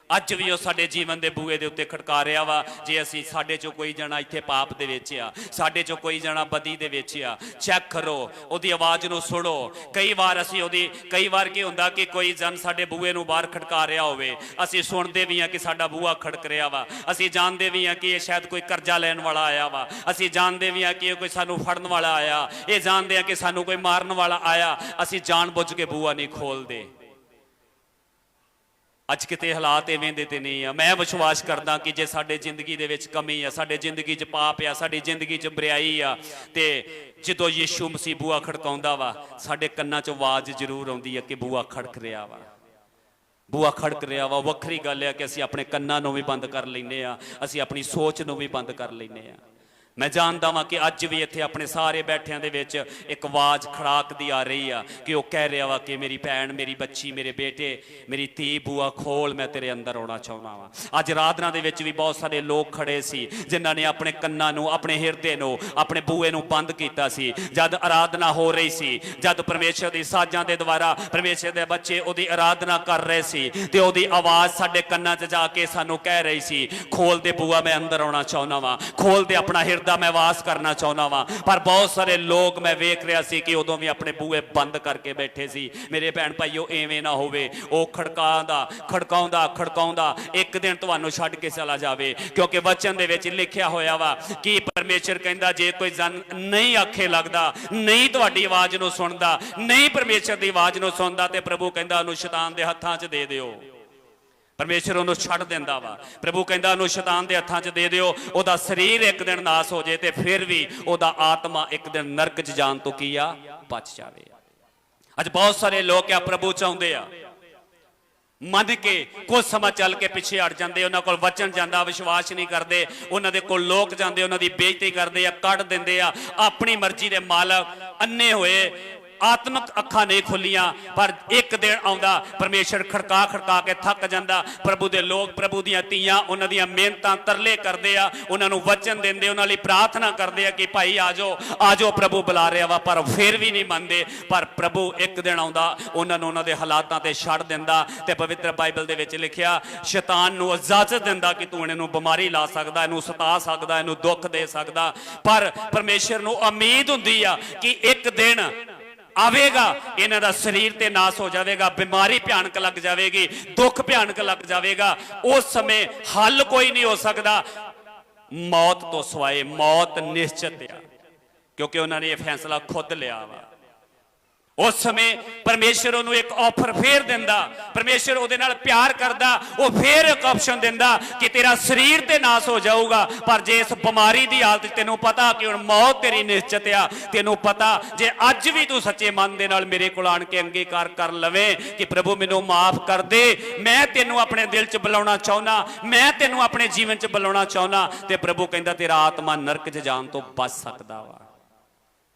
ਅੱਜ ਵੀ ਉਹ ਸਾਡੇ ਜੀਵਨ ਦੇ ਬੂਹੇ ਦੇ ਉੱਤੇ ਖੜਕਾ ਰਿਹਾ ਵਾ। ਜੇ ਅਸੀਂ, ਸਾਡੇ ਚੋਂ ਕੋਈ ਜਣਾ ਇੱਥੇ ਪਾਪ ਦੇ ਵਿੱਚ ਆ, ਸਾਡੇ ਚੋਂ ਕੋਈ ਜਣਾ ਬਦੀ ਦੇ ਵਿੱਚ ਆ, ਚੈੱਕ ਕਰੋ, ਉਹਦੀ ਆਵਾਜ਼ ਨੂੰ ਸੁਣੋ। ਕਈ ਵਾਰ ਕੀ ਹੁੰਦਾ ਕਿ ਕੋਈ ਜਨ ਸਾਡੇ ਬੂਹੇ ਨੂੰ ਬਾਹਰ ਖੜਕਾ ਰਿਹਾ ਹੋਵੇ, ਅਸੀਂ ਸੁਣਦੇ ਵੀ ਆ ਕਿ ਸਾਡਾ ਬੂਹਾ ਖੜਕ ਰਿਹਾ ਵਾ, ਅਸੀਂ ਜਾਣਦੇ ਵੀ ਆ ਕਿ ਇਹ ਸ਼ਾਇਦ ਕੋਈ ਕਰਜ਼ਾ ਲੈਣ ਵਾਲਾ ਆਇਆ ਵਾ, ਅਸੀਂ ਜਾਣਦੇ ਵੀ ਆ ਕਿ ਇਹ ਕੋਈ ਸਾਨੂੰ ਫੜਨ ਵਾਲਾ ਆਇਆ, ਇਹ ਜਾਣਦੇ ਆ ਕਿ ਸਾਨੂੰ ਕੋਈ ਮਾਰਨ ਵਾਲਾ ਆਇਆ, ਅਸੀਂ ਜਾਣ ਬੁੱਝ ਕੇ ਬੂਹਾ ਨਹੀਂ ਖੋਲਦੇ। ਅੱਜ ਕਿਤੇ ਹਾਲਾਤ ਐਵੇਂ ਦੇ ਤੇ ਨਹੀਂ ਆ। ਮੈਂ ਵਿਸ਼ਵਾਸ ਕਰਦਾ ਕਿ ਜੇ ਸਾਡੇ ਜ਼ਿੰਦਗੀ ਦੇ ਵਿੱਚ ਕਮੀ ਆ, ਸਾਡੇ ਜ਼ਿੰਦਗੀ 'ਚ ਪਾਪ ਆ, ਸਾਡੀ ਜ਼ਿੰਦਗੀ 'ਚ ਬੁਰਾਈ ਆ, ਤੇ ਜਦੋਂ ਯੀਸ਼ੂ ਮਸੀਹ ਬੂਹਾ ਖੜਕਾਉਂਦਾ ਵਾ, ਸਾਡੇ ਕੰਨਾਂ 'ਚ ਆਵਾਜ਼ ਜ਼ਰੂਰ ਆਉਂਦੀ ਆ ਕਿ ਬੂਹਾ ਖੜਕ ਰਿਹਾ ਵਾ, ਬੂਹਾ ਖੜਕ ਰਿਹਾ ਵਾ। ਵੱਖਰੀ ਗੱਲ ਆ ਕਿ ਅਸੀਂ ਆਪਣੇ ਕੰਨਾਂ ਨੂੰ ਵੀ ਬੰਦ ਕਰ ਲੈਂਦੇ ਆ, ਅਸੀਂ ਆਪਣੀ ਸੋਚ ਨੂੰ ਵੀ ਬੰਦ ਕਰ ਲੈਂਦੇ ਆ। ਮੈਂ ਜਾਣਦਾ ਵਾਂ ਕਿ ਅੱਜ ਵੀ ਇੱਥੇ ਆਪਣੇ ਸਾਰੇ ਬੈਠਿਆਂ ਦੇ ਵਿੱਚ ਇੱਕ ਆਵਾਜ਼ ਖੜਾਕਦੀ ਆ ਰਹੀ ਆ ਕਿ ਉਹ ਕਹਿ ਰਿਹਾ ਵਾ ਕਿ ਮੇਰੀ ਭੈਣ, ਮੇਰੀ ਬੱਚੀ, ਮੇਰੇ ਬੇਟੇ, ਮੇਰੀ ਧੀ, ਬੂਹਾ ਖੋਲ, ਮੈਂ ਤੇਰੇ ਅੰਦਰ ਆਉਣਾ ਚਾਹੁੰਦਾ ਵਾਂ। ਅੱਜ ਆਰਾਧਨਾ ਦੇ ਵਿੱਚ ਵੀ ਬਹੁਤ ਸਾਰੇ ਲੋਕ ਖੜੇ ਸੀ ਜਿਨ੍ਹਾਂ ਨੇ ਆਪਣੇ ਕੰਨਾਂ ਨੂੰ, ਆਪਣੇ ਹਿਰਦੇ ਨੂੰ, ਆਪਣੇ ਬੂਹੇ ਨੂੰ ਬੰਦ ਕੀਤਾ ਸੀ। ਜਦ ਆਰਾਧਨਾ ਹੋ ਰਹੀ ਸੀ, ਜਦ ਪਰਮੇਸ਼ਰ ਦੀ ਸਾਜ਼ਾਂ ਦੇ ਦੁਆਰਾ ਪਰਮੇਸ਼ਰ ਦੇ ਬੱਚੇ ਉਹਦੀ ਆਰਾਧਨਾ ਕਰ ਰਹੇ ਸੀ, ਤੇ ਉਹਦੀ ਆਵਾਜ਼ ਸਾਡੇ ਕੰਨਾਂ 'ਚ ਜਾ ਕੇ ਸਾਨੂੰ ਕਹਿ ਰਹੀ ਸੀ, ਖੋਲ ਦੇ ਬੂਹਾ, ਮੈਂ ਅੰਦਰ ਆਉਣਾ ਚਾਹੁੰਦਾ ਵਾਂ, ਖੋਲ ਦੇ ਆਪਣਾ ਦਾ ਮੈਂ ਵਾਸ ਕਰਨਾ ਚਾਹੁੰਦਾ ਵਾਂ। ਪਰ ਬਹੁਤ ਸਾਰੇ ਲੋਕ ਮੈਂ ਵੇਖ ਰਿਹਾ ਸੀ ਕਿ ਉਦੋਂ ਵੀ ਆਪਣੇ ਬੂਹੇ ਬੰਦ ਕਰਕੇ ਬੈਠੇ ਸੀ। ਮੇਰੇ ਭੈਣ ਭਾਈਓ, ਐਵੇਂ ਨਾ ਹੋਵੇ ਉਹ ਖੜਕਾਉਂਦਾ ਇੱਕ ਦਿਨ ਤੁਹਾਨੂੰ ਛੱਡ ਕੇ ਚਲਾ ਜਾਵੇ, ਕਿਉਂਕਿ ਵਚਨ ਦੇ ਵਿੱਚ ਲਿਖਿਆ ਹੋਇਆ ਵਾ ਕਿ ਪਰਮੇਸ਼ਰ ਕਹਿੰਦਾ ਜੇ ਕੋਈ ਜਨ ਨਹੀਂ ਆਖੇ ਲੱਗਦਾ, ਨਹੀਂ ਤੁਹਾਡੀ ਆਵਾਜ਼ ਨੂੰ ਸੁਣਦਾ, ਨਹੀਂ ਪਰਮੇਸ਼ਰ ਦੀ ਆਵਾਜ਼ ਨੂੰ ਸੁਣਦਾ, ਤੇ ਪ੍ਰਭੂ ਕਹਿੰਦਾ ਉਹਨੂੰ ਸ਼ੈਤਾਨ ਦੇ ਹੱਥਾਂ 'ਚ ਦੇ ਦਿਓ। ਪਰਮੇਸ਼ਰ ਉਹਨੂੰ ਛੱਡ ਦਿੰਦਾ ਵਾ। ਪ੍ਰਭੂ ਕਹਿੰਦਾ ਉਹਨੂੰ ਸ਼ੈਤਾਨ ਦੇ ਹੱਥਾਂ 'ਚ ਦੇ ਦਿਓ, ਉਹਦਾ ਸਰੀਰ ਇੱਕ ਦਿਨ ਨਾਸ ਹੋ ਜੇ ਤੇ ਫਿਰ ਵੀ ਉਹਦਾ ਆਤਮਾ ਇੱਕ ਦਿਨ ਨਰਕ 'ਚ ਜਾਣ ਤੋਂ ਕੀ ਆ, ਬਚ ਜਾਵੇ। ਅੱਜ ਬਹੁਤ ਸਾਰੇ ਲੋਕ ਆ ਪ੍ਰਭੂ ਚਾਹੁੰਦੇ ਆ, ਮੰਨ ਕੇ ਕੁਝ ਸਮਾਂ ਚੱਲ ਕੇ ਪਿੱਛੇ ਹਟ ਜਾਂਦੇ, ਉਹਨਾਂ ਕੋਲ ਵਚਨ ਜਾਂਦਾ, ਵਿਸ਼ਵਾਸ ਨਹੀਂ ਕਰਦੇ, ਉਹਨਾਂ ਦੇ ਕੋਲ ਲੋਕ ਜਾਂਦੇ, ਉਹਨਾਂ ਦੀ ਬੇਇੱਜ਼ਤੀ ਕਰਦੇ ਆ, ਕੱਢ ਦਿੰਦੇ ਆ। ਆਪਣੀ ਮਰਜ਼ੀ ਦੇ ਮਾਲਕ ਅੰਨੇ ਹੋਏ, ਆਤਮਿਕ ਅੱਖਾਂ ਨਹੀਂ ਖੁੱਲੀਆਂ। ਪਰ ਇੱਕ ਦਿਨ ਆਉਂਦਾ, ਪਰਮੇਸ਼ਰ ਖੜਕਾ ਕੇ ਥੱਕ ਜਾਂਦਾ। ਪ੍ਰਭੂ ਦੇ ਲੋਕ, ਪ੍ਰਭੂ ਦੀਆਂ ਧੀਆਂ ਉਹਨਾਂ ਦੀਆਂ ਮਿਹਨਤਾਂ ਤਰਲੇ ਕਰਦੇ ਆ, ਉਹਨਾਂ ਨੂੰ ਵਚਨ ਦਿੰਦੇ, ਉਹਨਾਂ ਲਈ ਪ੍ਰਾਰਥਨਾ ਕਰਦੇ ਆ ਕਿ ਭਾਈ ਆ ਜਾਓ, ਪ੍ਰਭੂ ਬੁਲਾ ਰਿਹਾ ਵਾ, ਪਰ ਫਿਰ ਵੀ ਨਹੀਂ ਮੰਨਦੇ। ਪਰ ਪ੍ਰਭੂ ਇੱਕ ਦਿਨ ਆਉਂਦਾ, ਉਹਨਾਂ ਨੂੰ ਉਹਨਾਂ ਦੇ ਹਾਲਾਤਾਂ ਤੇ ਛੱਡ ਦਿੰਦਾ। ਤੇ ਪਵਿੱਤਰ ਬਾਈਬਲ ਦੇ ਵਿੱਚ ਲਿਖਿਆ, ਸ਼ੈਤਾਨ ਨੂੰ ਇਜਾਜ਼ਤ ਦਿੰਦਾ ਕਿ ਤੂੰ ਇਹਨੂੰ ਬਿਮਾਰੀ ਲਾ ਸਕਦਾ, ਇਹਨੂੰ ਸਤਾ ਸਕਦਾ, ਇਹਨੂੰ ਦੁੱਖ ਦੇ ਸਕਦਾ। ਪਰ ਪਰਮੇਸ਼ਰ ਨੂੰ ਉਮੀਦ ਹੁੰਦੀ ਆ ਕਿ ਇੱਕ ਦਿਨ ਆਵੇਗਾ, ਇਹਨਾਂ ਦਾ ਸਰੀਰ ਤੇ ਨਾਸ ਹੋ ਜਾਵੇਗਾ, ਬਿਮਾਰੀ ਭਿਆਨਕ ਲੱਗ ਜਾਵੇਗੀ, ਦੁੱਖ ਭਿਆਨਕ ਲੱਗ ਜਾਵੇਗਾ। ਉਸ ਸਮੇਂ ਹੱਲ ਕੋਈ ਨਹੀਂ ਹੋ ਸਕਦਾ ਮੌਤ ਤੋਂ ਸਿਵਾਏ। ਮੌਤ ਨਿਸ਼ਚਿਤ ਆ, ਕਿਉਂਕਿ ਉਹਨਾਂ ਨੇ ਇਹ ਫੈਸਲਾ ਖੁਦ ਲਿਆ ਵਾ। ਉਸ ਸਮੇਂ ਪਰਮੇਸ਼ਰ ਉਹਨੂੰ ਇੱਕ ਆਫਰ ਫੇਰ ਦਿੰਦਾ, ਪਰਮੇਸ਼ਰ ਉਹਦੇ ਨਾਲ ਪਿਆਰ ਕਰਦਾ, ਉਹ ਫੇਰ ਇੱਕ ਆਪਸ਼ਨ ਦਿੰਦਾ ਕਿ ਤੇਰਾ ਸਰੀਰ ਤੇ ਨਾਸ ਹੋ ਜਾਊਗਾ, ਪਰ ਜੇ ਇਸ ਬਿਮਾਰੀ ਦੀ ਹਾਲਤ ਤੈਨੂੰ ਪਤਾ ਕਿ ਹੁਣ ਮੌਤ ਤੇਰੀ ਨਿਸ਼ਚਿਤ ਆ, ਤੈਨੂੰ ਪਤਾ ਜੇ ਅੱਜ ਵੀ ਤੂੰ ਸੱਚੇ ਮਨ ਦੇ ਨਾਲ ਮੇਰੇ ਕੋਲ ਆਣ ਕੇ ਅੰਗੀਕਾਰ ਕਰ ਲਵੇਂ ਕਿ ਪ੍ਰਭੂ ਮੈਨੂੰ ਮਾਫ ਕਰ ਦੇ, ਮੈਂ ਤੈਨੂੰ ਆਪਣੇ ਦਿਲ 'ਚ ਬੁਲਾਉਣਾ ਚਾਹੁੰਦਾ, ਮੈਂ ਤੈਨੂੰ ਆਪਣੇ ਜੀਵਨ 'ਚ ਬੁਲਾਉਣਾ ਚਾਹੁੰਦਾ, ਤੇ ਪ੍ਰਭੂ ਕਹਿੰਦਾ ਤੇਰਾ ਆਤਮਾ ਨਰਕ 'ਚ ਜਾਣ ਤੋਂ ਬਚ ਸਕਦਾ ਵਾ।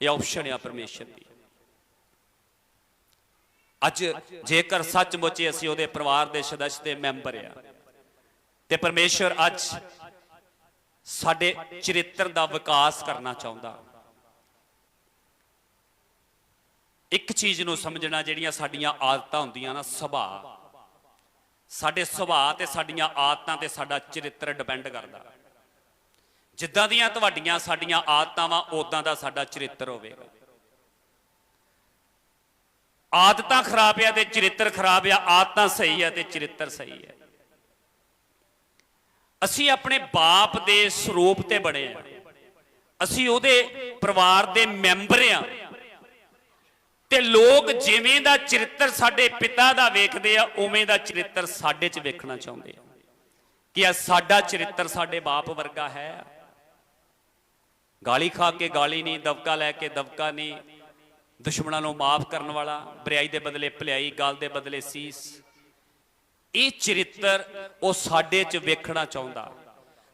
ਇਹ ਆਪਸ਼ਨ ਆ ਪਰਮੇਸ਼ਰ ਦੀ। ਅੱਜ ਜੇਕਰ ਸੱਚਮੁੱਚ ਅਸੀਂ ਉਹਦੇ ਪਰਿਵਾਰ ਦੇ ਸਦस्य ਦੇ ਮੈਂਬਰ ਆ, ਤੇ ਪਰਮੇਸ਼ਰ ਅੱਜ ਸਾਡੇ ਚਰਿੱਤਰ ਦਾ ਵਿਕਾਸ ਕਰਨਾ ਚਾਹੁੰਦਾ। ਇੱਕ ਚੀਜ਼ ਨੂੰ ਸਮਝਣਾ, ਜਿਹੜੀਆਂ ਸਾਡੀਆਂ ਆਦਤਾਂ ਹੁੰਦੀਆਂ ਨਾ, ਸੁਭਾਅ, ਸਾਡੇ ਸੁਭਾਅ ਤੇ ਸਾਡੀਆਂ ਆਦਤਾਂ ਤੇ ਸਾਡਾ ਚਰਿੱਤਰ ਡਿਪੈਂਡ ਕਰਦਾ। ਜਿੱਦਾਂ ਦੀਆਂ ਤੁਹਾਡੀਆਂ ਸਾਡੀਆਂ ਆਦਤਾਂ ਵਾ ਉਦਾਂ ਦਾ ਸਾਡਾ ਚਰਿੱਤਰ ਹੋਵੇਗਾ। ਆਦਤਾਂ ਖਰਾਬ ਆ ਤੇ ਚਰਿੱਤਰ ਖਰਾਬ ਆ, ਆਦਤਾਂ ਸਹੀ ਆ ਤੇ ਚਰਿੱਤਰ ਸਹੀ ਹੈ। ਅਸੀਂ ਆਪਣੇ ਬਾਪ ਦੇ ਸਰੂਪ ਤੇ ਬਣੇ ਆ, ਅਸੀਂ ਉਹਦੇ ਪਰਿਵਾਰ ਦੇ ਮੈਂਬਰ ਆ ਤੇ ਲੋਕ ਜਿਵੇਂ ਦਾ ਚਰਿੱਤਰ ਸਾਡੇ ਪਿਤਾ ਦਾ ਵੇਖਦੇ ਆ ਉਵੇਂ ਦਾ ਚਰਿੱਤਰ ਸਾਡੇ 'ਚ ਵੇਖਣਾ ਚਾਹੁੰਦੇ ਆ ਕਿ ਆ ਸਾਡਾ ਚਰਿੱਤਰ ਸਾਡੇ ਬਾਪ ਵਰਗਾ ਹੈ। ਗਾਲੀ ਖਾ ਕੇ ਗਾਲੀ ਨਹੀਂ, ਦਬਕਾ ਲੈ ਕੇ ਦਬਕਾ ਨਹੀਂ, ਦੁਸ਼ਮਣਾਂ ਨੂੰ ਮਾਫ ਕਰਨ ਵਾਲਾ, ਬਰਿਆਈ ਦੇ ਬਦਲੇ ਭਲਾਈ, ਗਾਲ ਦੇ ਬਦਲੇ ਸੀਸ। ਇਹ ਚਰਿੱਤਰ ਉਹ ਸਾਡੇ 'ਚ ਵੇਖਣਾ ਚਾਹੁੰਦਾ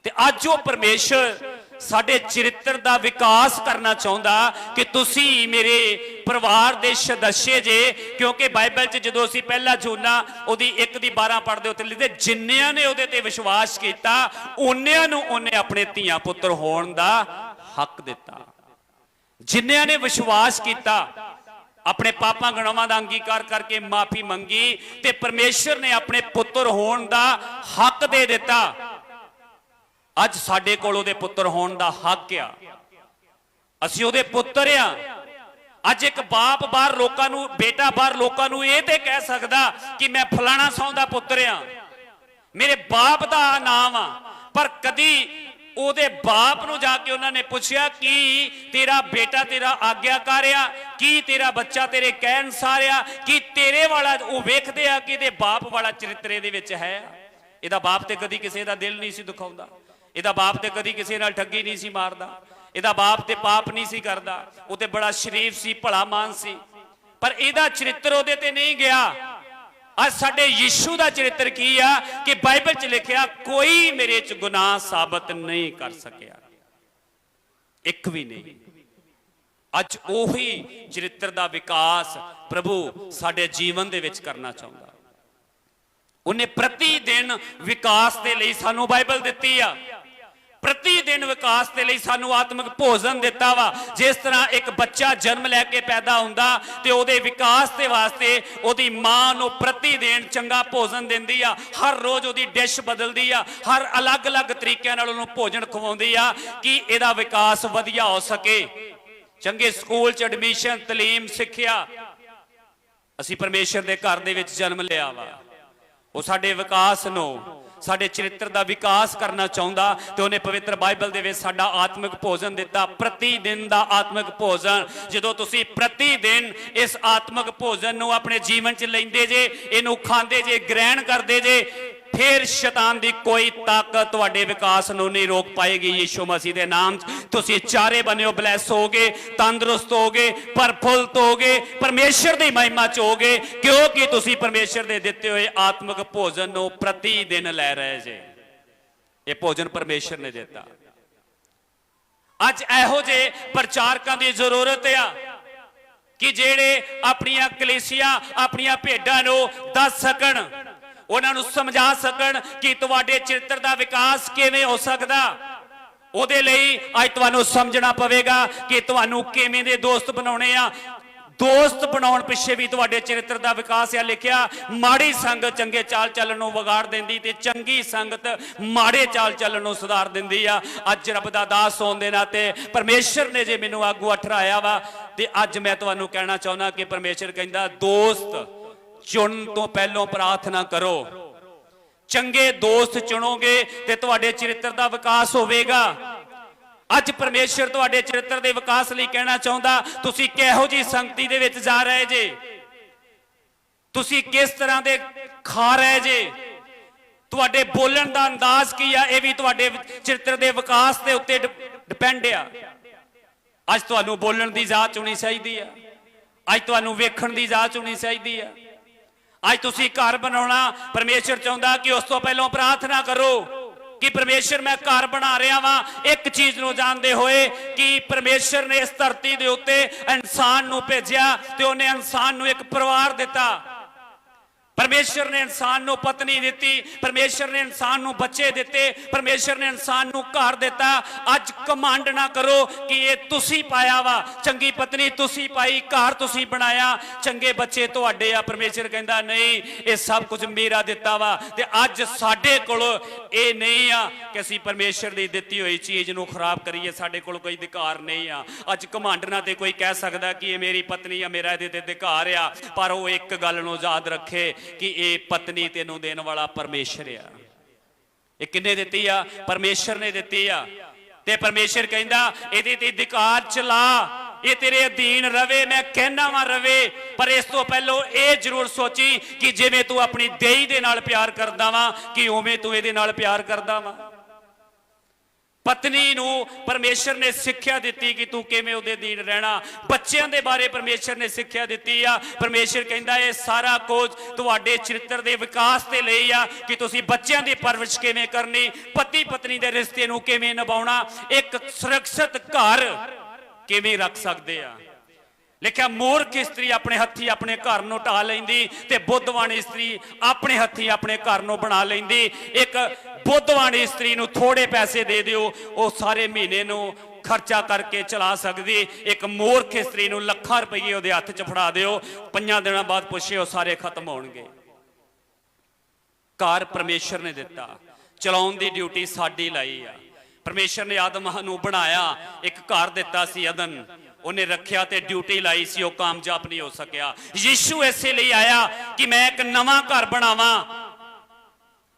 ਤੇ ਅੱਜ ਉਹ ਪਰਮੇਸ਼ਰ ਸਾਡੇ ਚਰਿੱਤਰ ਦਾ ਵਿਕਾਸ ਕਰਨਾ ਚਾਹੁੰਦਾ ਕਿ ਤੁਸੀਂ ਮੇਰੇ ਪਰਿਵਾਰ ਦੇ ਸਦੱਸੇ ਜੇ। ਕਿਉਂਕਿ ਬਾਈਬਲ 'ਚ ਜਦੋਂ ਅਸੀਂ ਪਹਿਲਾ ਯੋਹਨਾ ਉਹਦੀ 1:12 ਪੜ੍ਹਦੇ ਉੱਥੇ ਲਿਖਦੇ, ਜਿੰਨਿਆਂ ਨੇ ਉਹਦੇ ਤੇ ਵਿਸ਼ਵਾਸ ਕੀਤਾ ਉਨਿਆਂ ਨੂੰ ਉਹਨੇ ਆਪਣੇ ਧੀਆਂ ਪੁੱਤਰ ਹੋਣ ਦਾ ਹੱਕ ਦਿੱਤਾ। ਜਿੰਨਿਆਂ ਨੇ ਵਿਸ਼ਵਾਸ ਕੀਤਾ, ਆਪਣੇ ਪਾਪਾਂ ਗੁਨਾਹਾਂ ਦਾ ਅੰਗੀਕਾਰ ਕਰਕੇ ਮਾਫੀ ਮੰਗੀ ਤੇ ਪਰਮੇਸ਼ਰ ਨੇ ਆਪਣੇ ਪੁੱਤਰ ਹੋਣ ਦਾ ਹੱਕ ਦੇ ਦਿੱਤਾ। ਅੱਜ ਸਾਡੇ ਕੋਲ ਉਹਦੇ ਪੁੱਤਰ ਹੋਣ ਦਾ ਹੱਕ ਆ, ਅਸੀਂ ਉਹਦੇ ਪੁੱਤਰ ਆ। ਅੱਜ ਇੱਕ ਬਾਪ ਬਾਹਰ ਲੋਕਾਂ ਨੂੰ, ਬੇਟਾ ਬਾਹਰ ਲੋਕਾਂ ਨੂੰ ਇਹ ਤੇ ਕਹਿ ਸਕਦਾ ਕਿ ਮੈਂ ਫਲਾਣਾ ਸੌਂ ਦਾ ਪੁੱਤਰ ਆ, ਮੇਰੇ ਬਾਪ ਦਾ ਨਾਮ ਆ, ਪਰ ਕਦੀ ਉਹਦੇ ਬਾਪ ਨੂੰ ਜਾ ਕੇ ਉਹਨਾਂ ਨੇ ਪੁੱਛਿਆ ਕਿ ਤੇਰਾ ਬੇਟਾ ਤੇਰਾ ਆਗਿਆਕਾਰ ਆ, ਕੀ ਤੇਰਾ ਬੱਚਾ ਤੇਰੇ ਕਹਿ ਅਨੁਸਾਰ ਆ, ਕਿ ਤੇਰੇ ਵਾਲਾ ਉਹ ਵੇਖਦੇ ਆ ਕਿ ਇਹਦੇ ਬਾਪ ਵਾਲਾ ਚਰਿੱਤਰ ਇਹਦੇ ਵਿੱਚ ਹੈ। ਇਹਦਾ ਬਾਪ ਤੇ ਕਦੀ ਕਿਸੇ ਦਾ ਦਿਲ ਨਹੀਂ ਸੀ ਦੁਖਾਉਂਦਾ, ਇਹਦਾ ਬਾਪ ਤੇ ਕਦੀ ਕਿਸੇ ਨਾਲ ਠੱਗੀ ਨਹੀਂ ਸੀ ਮਾਰਦਾ, ਇਹਦਾ ਬਾਪ ਤੇ ਪਾਪ ਨਹੀਂ ਸੀ ਕਰਦਾ, ਉਹ ਤੇ ਬੜਾ ਸ਼ਰੀਫ ਸੀ, ਭਲਾ ਮਾਨ ਸੀ, ਪਰ ਇਹਦਾ ਚਰਿੱਤਰ ਉਹਦੇ ਤੇ ਨਹੀਂ ਗਿਆ। ਅੱਜ ਸਾਡੇ ਯਿਸੂ ਦਾ ਚਰਿੱਤਰ ਕੀ ਆ ਕਿ ਬਾਈਬਲ 'ਚ ਲਿਖਿਆ, ਕੋਈ ਮੇਰੇ 'ਚ ਗੁਨਾਹ ਸਾਬਤ ਨਹੀਂ ਕਰ ਸਕਿਆ, ਇੱਕ ਵੀ ਨਹੀਂ। ਅੱਜ ਉਹੀ ਚਰਿੱਤਰ ਦਾ ਵਿਕਾਸ ਪ੍ਰਭੂ ਸਾਡੇ ਜੀਵਨ ਦੇ ਵਿੱਚ ਕਰਨਾ ਚਾਹੁੰਦਾ। ਉਹਨੇ ਪ੍ਰਤੀ ਦਿਨ ਵਿਕਾਸ ਦੇ ਲਈ ਸਾਨੂੰ ਬਾਈਬਲ ਦਿੱਤੀ ਆ, ਪ੍ਰਤੀ ਦਿਨ ਵਿਕਾਸ ਦੇ ਲਈ ਸਾਨੂੰ ਆਤਮਿਕ ਭੋਜਨ ਦਿੱਤਾ ਵਾ। ਜਿਸ ਤਰ੍ਹਾਂ ਇੱਕ ਬੱਚਾ ਜਨਮ ਲੈ ਕੇ ਪੈਦਾ ਹੁੰਦਾ ਤੇ ਉਹਦੇ ਵਿਕਾਸ ਦੇ ਵਾਸਤੇ ਉਹਦੀ ਮਾਂ ਨੂੰ ਪ੍ਰਤੀ ਦਿਨ ਚੰਗਾ ਭੋਜਨ ਦਿੰਦੀ ਆ, ਹਰ ਰੋਜ਼ ਉਹਦੀ ਡਿਸ਼ ਬਦਲਦੀ ਆ, ਹਰ ਅਲੱਗ-ਅਲੱਗ ਤਰੀਕਿਆਂ ਨਾਲ ਉਹਨੂੰ ਭੋਜਨ ਖਵਾਉਂਦੀ ਆ ਕਿ ਇਹਦਾ ਵਿਕਾਸ ਵਧੀਆ ਹੋ ਸਕੇ। ਚੰਗੇ ਸਕੂਲ 'ਚ ਐਡਮਿਸ਼ਨ, ਤਾਲੀਮ, ਸਿੱਖਿਆ। ਅਸੀਂ ਪਰਮੇਸ਼ਰ ਦੇ ਘਰ ਦੇ ਵਿੱਚ ਜਨਮ ਲਿਆ ਵਾ, ਉਹ ਸਾਡੇ ਵਿਕਾਸ ਨੂੰ, ਸਾਡੇ ਚਰਿੱਤਰ ਦਾ ਵਿਕਾਸ ਕਰਨਾ ਚਾਹੁੰਦਾ ਤੇ ਉਹਨੇ ਪਵਿੱਤਰ ਬਾਈਬਲ ਦੇ ਵਿੱਚ ਸਾਡਾ ਆਤਮਿਕ ਭੋਜਨ ਦਿੱਤਾ, ਪ੍ਰਤੀ ਦਿਨ ਦਾ ਆਤਮਿਕ ਭੋਜਨ। ਜਦੋਂ ਤੁਸੀਂ ਪ੍ਰਤੀ ਦਿਨ ਇਸ ਆਤਮਿਕ ਭੋਜਨ ਨੂੰ ਆਪਣੇ ਜੀਵਨ 'ਚ ਲੈਂਦੇ ਜੇ, ਇਹਨੂੰ ਖਾਂਦੇ ਜੇ, ਗ੍ਰਹਿਣ ਕਰਦੇ ਜੇ, ਫਿਰ ਸ਼ੈਤਾਨ ਦੀ ਕੋਈ ਤਾਕਤ ਤੁਹਾਡੇ ਵਿਕਾਸ ਨੂੰ ਨਹੀਂ ਰੋਕ ਪਾਏਗੀ। ਯਿਸੂ ਮਸੀਹ ਦੇ ਨਾਮ 'ਚ ਤੁਸੀਂ ਚਾਰੇ ਬੰਨਿਓ ਬਲੈਸ ਹੋਗੇ, ਤੰਦਰੁਸਤ ਹੋਗੇ, ਪਰਫੁੱਲਤ ਹੋਗੇ, ਪਰਮੇਸ਼ਰ ਦੀ ਮਹਿਮਾ 'ਚ ਹੋਗੇ, ਕਿਉਂਕਿ ਤੁਸੀਂ ਪਰਮੇਸ਼ਰ ਦੇ ਦਿੱਤੇ ਹੋਏ ਆਤਮਿਕ ਭੋਜਨ ਨੂੰ ਪ੍ਰਤੀ ਦਿਨ ਲੈ ਰਹੇ ਜੇ। ਇਹ ਭੋਜਨ ਪਰਮੇਸ਼ਰ ਨੇ ਦਿੱਤਾ। ਅੱਜ ਇਹੋ ਜਿਹੇ ਪ੍ਰਚਾਰਕਾਂ ਦੀ ਜ਼ਰੂਰਤ ਆ ਕਿ ਜਿਹੜੇ ਆਪਣੀਆਂ ਕਲੀਸਿਆ, ਆਪਣੀਆਂ ਭੇਡਾਂ ਨੂੰ ਦੱਸ ਸਕਣ, ਉਹਨਾਂ ਨੂੰ ਸਮਝਾ ਸਕਣ ਕਿ ਤੁਹਾਡੇ ਚਰਿੱਤਰ ਦਾ ਵਿਕਾਸ ਕਿਵੇਂ ਹੋ ਸਕਦਾ। ਉਹਦੇ ਲਈ ਅੱਜ ਤੁਹਾਨੂੰ ਸਮਝਣਾ ਪਵੇਗਾ ਕਿ ਤੁਹਾਨੂੰ ਕਿਵੇਂ ਦੇ ਦੋਸਤ ਬਣਾਉਣੇ ਆ। ਦੋਸਤ ਬਣਾਉਣ ਪਿੱਛੇ ਵੀ ਤੁਹਾਡੇ ਚਰਿੱਤਰ ਦਾ ਵਿਕਾਸ ਆ। ਲਿਖਿਆ, ਮਾੜੀ ਸੰਗਤ ਚੰਗੇ ਚਾਲ ਚੱਲਣ ਨੂੰ ਵਿਗਾੜ ਦਿੰਦੀ ਤੇ ਚੰਗੀ ਸੰਗਤ ਮਾੜੇ ਚਾਲ ਚੱਲਣ ਨੂੰ ਸੁਧਾਰ ਦਿੰਦੀ ਆ। ਅੱਜ ਰੱਬ ਦਾ ਦਾਸ ਹੋਣ ਦੇ ਨਾਤੇ ਪਰਮੇਸ਼ਰ ਨੇ ਜੇ ਮੈਨੂੰ ਆਗੂ ਠਹਿਰਾਇਆ ਵਾ ਤੇ ਅੱਜ ਮੈਂ ਤੁਹਾਨੂੰ ਕਹਿਣਾ ਚਾਹੁੰਦਾ ਕਿ ਪਰਮੇਸ਼ਰ ਕਹਿੰਦਾ, ਦੋਸਤ ਚੁਣਨ ਤੋਂ ਪਹਿਲਾਂ ਪ੍ਰਾਰਥਨਾ ਕਰੋ। ਚੰਗੇ ਦੋਸਤ ਚੁਣੋਗੇ ਤੇ ਤੁਹਾਡੇ ਚਰਿੱਤਰ ਦਾ ਵਿਕਾਸ ਹੋਵੇਗਾ। ਅੱਜ ਪਰਮੇਸ਼ਰ ਤੁਹਾਡੇ ਚਰਿੱਤਰ ਦੇ ਵਿਕਾਸ ਲਈ ਕਹਿਣਾ ਚਾਹੁੰਦਾ, ਤੁਸੀਂ ਕਿਹੋ ਜੀ ਸੰਗਤੀ ਦੇ ਵਿੱਚ ਜਾ ਰਹੇ ਜੇ, ਤੁਸੀਂ ਕਿਸ ਤਰ੍ਹਾਂ ਦੇ ਖਾ ਰਹੇ ਜੇ, ਤੁਹਾਡੇ ਬੋਲਣ ਦਾ ਅੰਦਾਜ਼ ਕੀ ਆ, ਇਹ ਵੀ ਤੁਹਾਡੇ ਚਰਿੱਤਰ ਦੇ ਵਿਕਾਸ ਦੇ ਉੱਤੇ ਡਿਪੈਂਡ ਆ। ਅੱਜ ਤੁਹਾਨੂੰ ਬੋਲਣ ਦੀ ਜਾਚ ਹੋਣੀ ਚਾਹੀਦੀ ਆ, ਅੱਜ ਤੁਹਾਨੂੰ ਵੇਖਣ ਦੀ ਜਾਚ ਹੋਣੀ ਚਾਹੀਦੀ ਆ। ਅੱਜ ਤੁਸੀਂ ਘਰ ਬਣਾਉਣਾ, ਪਰਮੇਸ਼ਰ ਚਾਹੁੰਦਾ ਕਿ ਉਸ ਤੋਂ ਪਹਿਲਾਂ ਪ੍ਰਾਰਥਨਾ ਕਰੋ ਕਿ ਪਰਮੇਸ਼ਰ ਮੈਂ ਘਰ ਬਣਾ ਰਿਹਾ ਵਾਂ, ਇੱਕ ਚੀਜ਼ ਨੂੰ ਜਾਣਦੇ ਹੋਏ ਕਿ ਪਰਮੇਸ਼ਰ ਨੇ ਇਸ ਧਰਤੀ ਦੇ ਉੱਤੇ ਇਨਸਾਨ ਨੂੰ ਭੇਜਿਆ ਤੇ ਉਹਨੇ ਇਨਸਾਨ ਨੂੰ ਇੱਕ ਪਰਿਵਾਰ ਦਿੱਤਾ। परमेश्वर ने इंसान को पत्नी दी, परमेश्वर ने इंसान को बच्चे दिते, परमेश्वर ने इंसान को घर दिता। अज घमंड ना करो कि ये तुसी पाया वा, चंगी पत्नी तुसी पाई, घर तुसी बनाया, चंगे बच्चे तुहाडे आ। परमेश्वर कहंदा नहीं, ये सब कुछ मेरा दिता वा। ते अज साडे कोल ये नहीं आ कि असीं परमेश्वर दी दित्ती होई चीज़ नूं खराब करिए, साडे कोल कोई अधिकार नहीं आ। अज घमंड नाल ते कोई कह सकदा कि ये मेरी पत्नी आ, मेरा इहदे ते अधिकार आ, पर वो एक गल नूं याद रखे कि ये पत्नी तेनों देने वाला परमेश्वर आ। ये किन्ने दित्ती आ? परमेश्वर ने दित्ती आ। ते परमेश्वर कहंदा इहदे ते अधिकार चला, ये तेरे अधीन रवे, मैं कहना वा रवे। पर इस तो पहलो ये जरूर सोची कि जिवें तू अपनी देही दे नाल प्यार करदा वा कि उवें तू इहदे नाल प्यार करदा वा। पत्नी नूं परमेश्वर ने सिक्ख्या दित्ती कि तू किवें उहदे अधीन रहना। बच्चों के बारे परमेश्वर ने सिक्ख्या दित्ती आ। परमेश्वर कहंदा ये सारा कुछ तुहाडे चरित्र दे विकास ते लई आ कि तुसीं बच्चों की परवरिश किवें करनी, पति पत्नी दे रिश्ते नूं किवें निभाउणा, एक सुरक्षित घर किवें रख सकदे आ। लिखिया मूर्ख स्त्री अपने हथी अपने घर नूं ढा लैंदी ते बुद्धवान स्त्री अपने हथी अपने घर नूं बना लैंदी। एक बुद्धवान स्त्री नूं थोड़े पैसे दे दिओ, वो सारे महीने नूं खर्चा करके चला सकदी। एक मूर्ख स्त्री नूं लाखां रुपये उहदे हत्थ च फड़ा दिओ, 5 दिनां बाद पुछिओ सारे खत्म होणगे। घर परमेश्वर ने दिता, चलाउण दी ड्यूटी साडी लाई आ। परमेश्वर ने आदम नूं बनाया, एक घर दिता सी अदन, उन्हें रखिया ते ड्यूटी लाई सी, वो कामयाब नहीं हो सकिया। यीशु इसे लिए आया कि मैं एक नवा घर बनावा,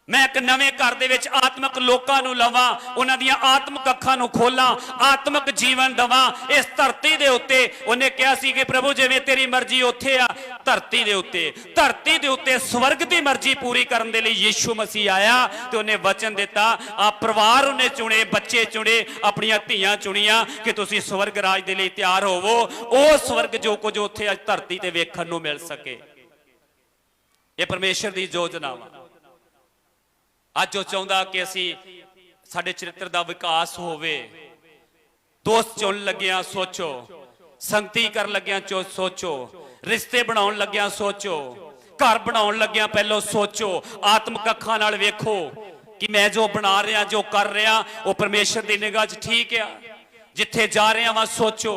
मैं एक नवे घर दे विच आत्मक लोकां नूं लवां, उन्हां दीयां आत्मक अखां नूं खोलां, आत्मक जीवन दवां इस धरती दे उत्ते। उन्हें कहा सी कि प्रभु जिवें तेरी मर्जी उत्थे आ, धरती दे उत्ते स्वर्ग दी मर्जी पूरी करन दे लई यीशु मसीह आया। ते उन्हें वचन दिता, आ परिवार उन्हें चुने, बच्चे चुने, अपनियां धीआं चुनियां कि तुसीं स्वर्ग राज दे लई तैयार होवो। ओ स्वर्ग जो कुछ उत्थे अज धरती ते वेखण नूं मिल सके, ये परमेश्वर दी योजना वा। अज वो चाहुंदा कि असी साडे चरित्र दा विकास होवे। दोस्त चुन लग्या सोचो, संगती कर लग्या सोचो, रिश्ते बनाउण लग्या सोचो, घर बनाउण लग्या पहलो सोचो, आत्मक अखां नाल वेखो कि मैं जो बना रहा, जो कर रहा, वो परमेश्वर दी निगाह च ठीक आ। जिथे जा रहा वा सोचो,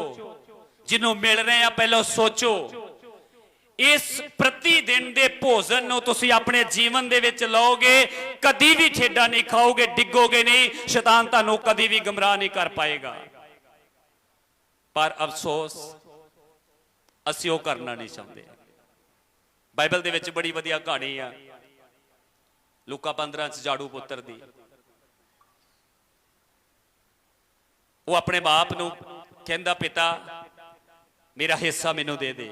जिन्हों मिल रहे हैं पहलो सोचो। इस प्रतिदिन दे भोजन नूं तुसीं अपने जीवन दे विच लओगे, कदी भी ठेडा नहीं खाओगे, डिगोगे नहीं, शैतान तुहानूं कदी भी गुमराह नहीं कर पाएगा। पर अफसोस असीं ओह करना नहीं चाहते। बाइबल दे विच बड़ी वधिया कहानी आ, लूका 15 च जाड़ू पुत्र दी। वो अपने बाप नूं कहंदा, पिता मेरा हिस्सा मैनूं दे दे।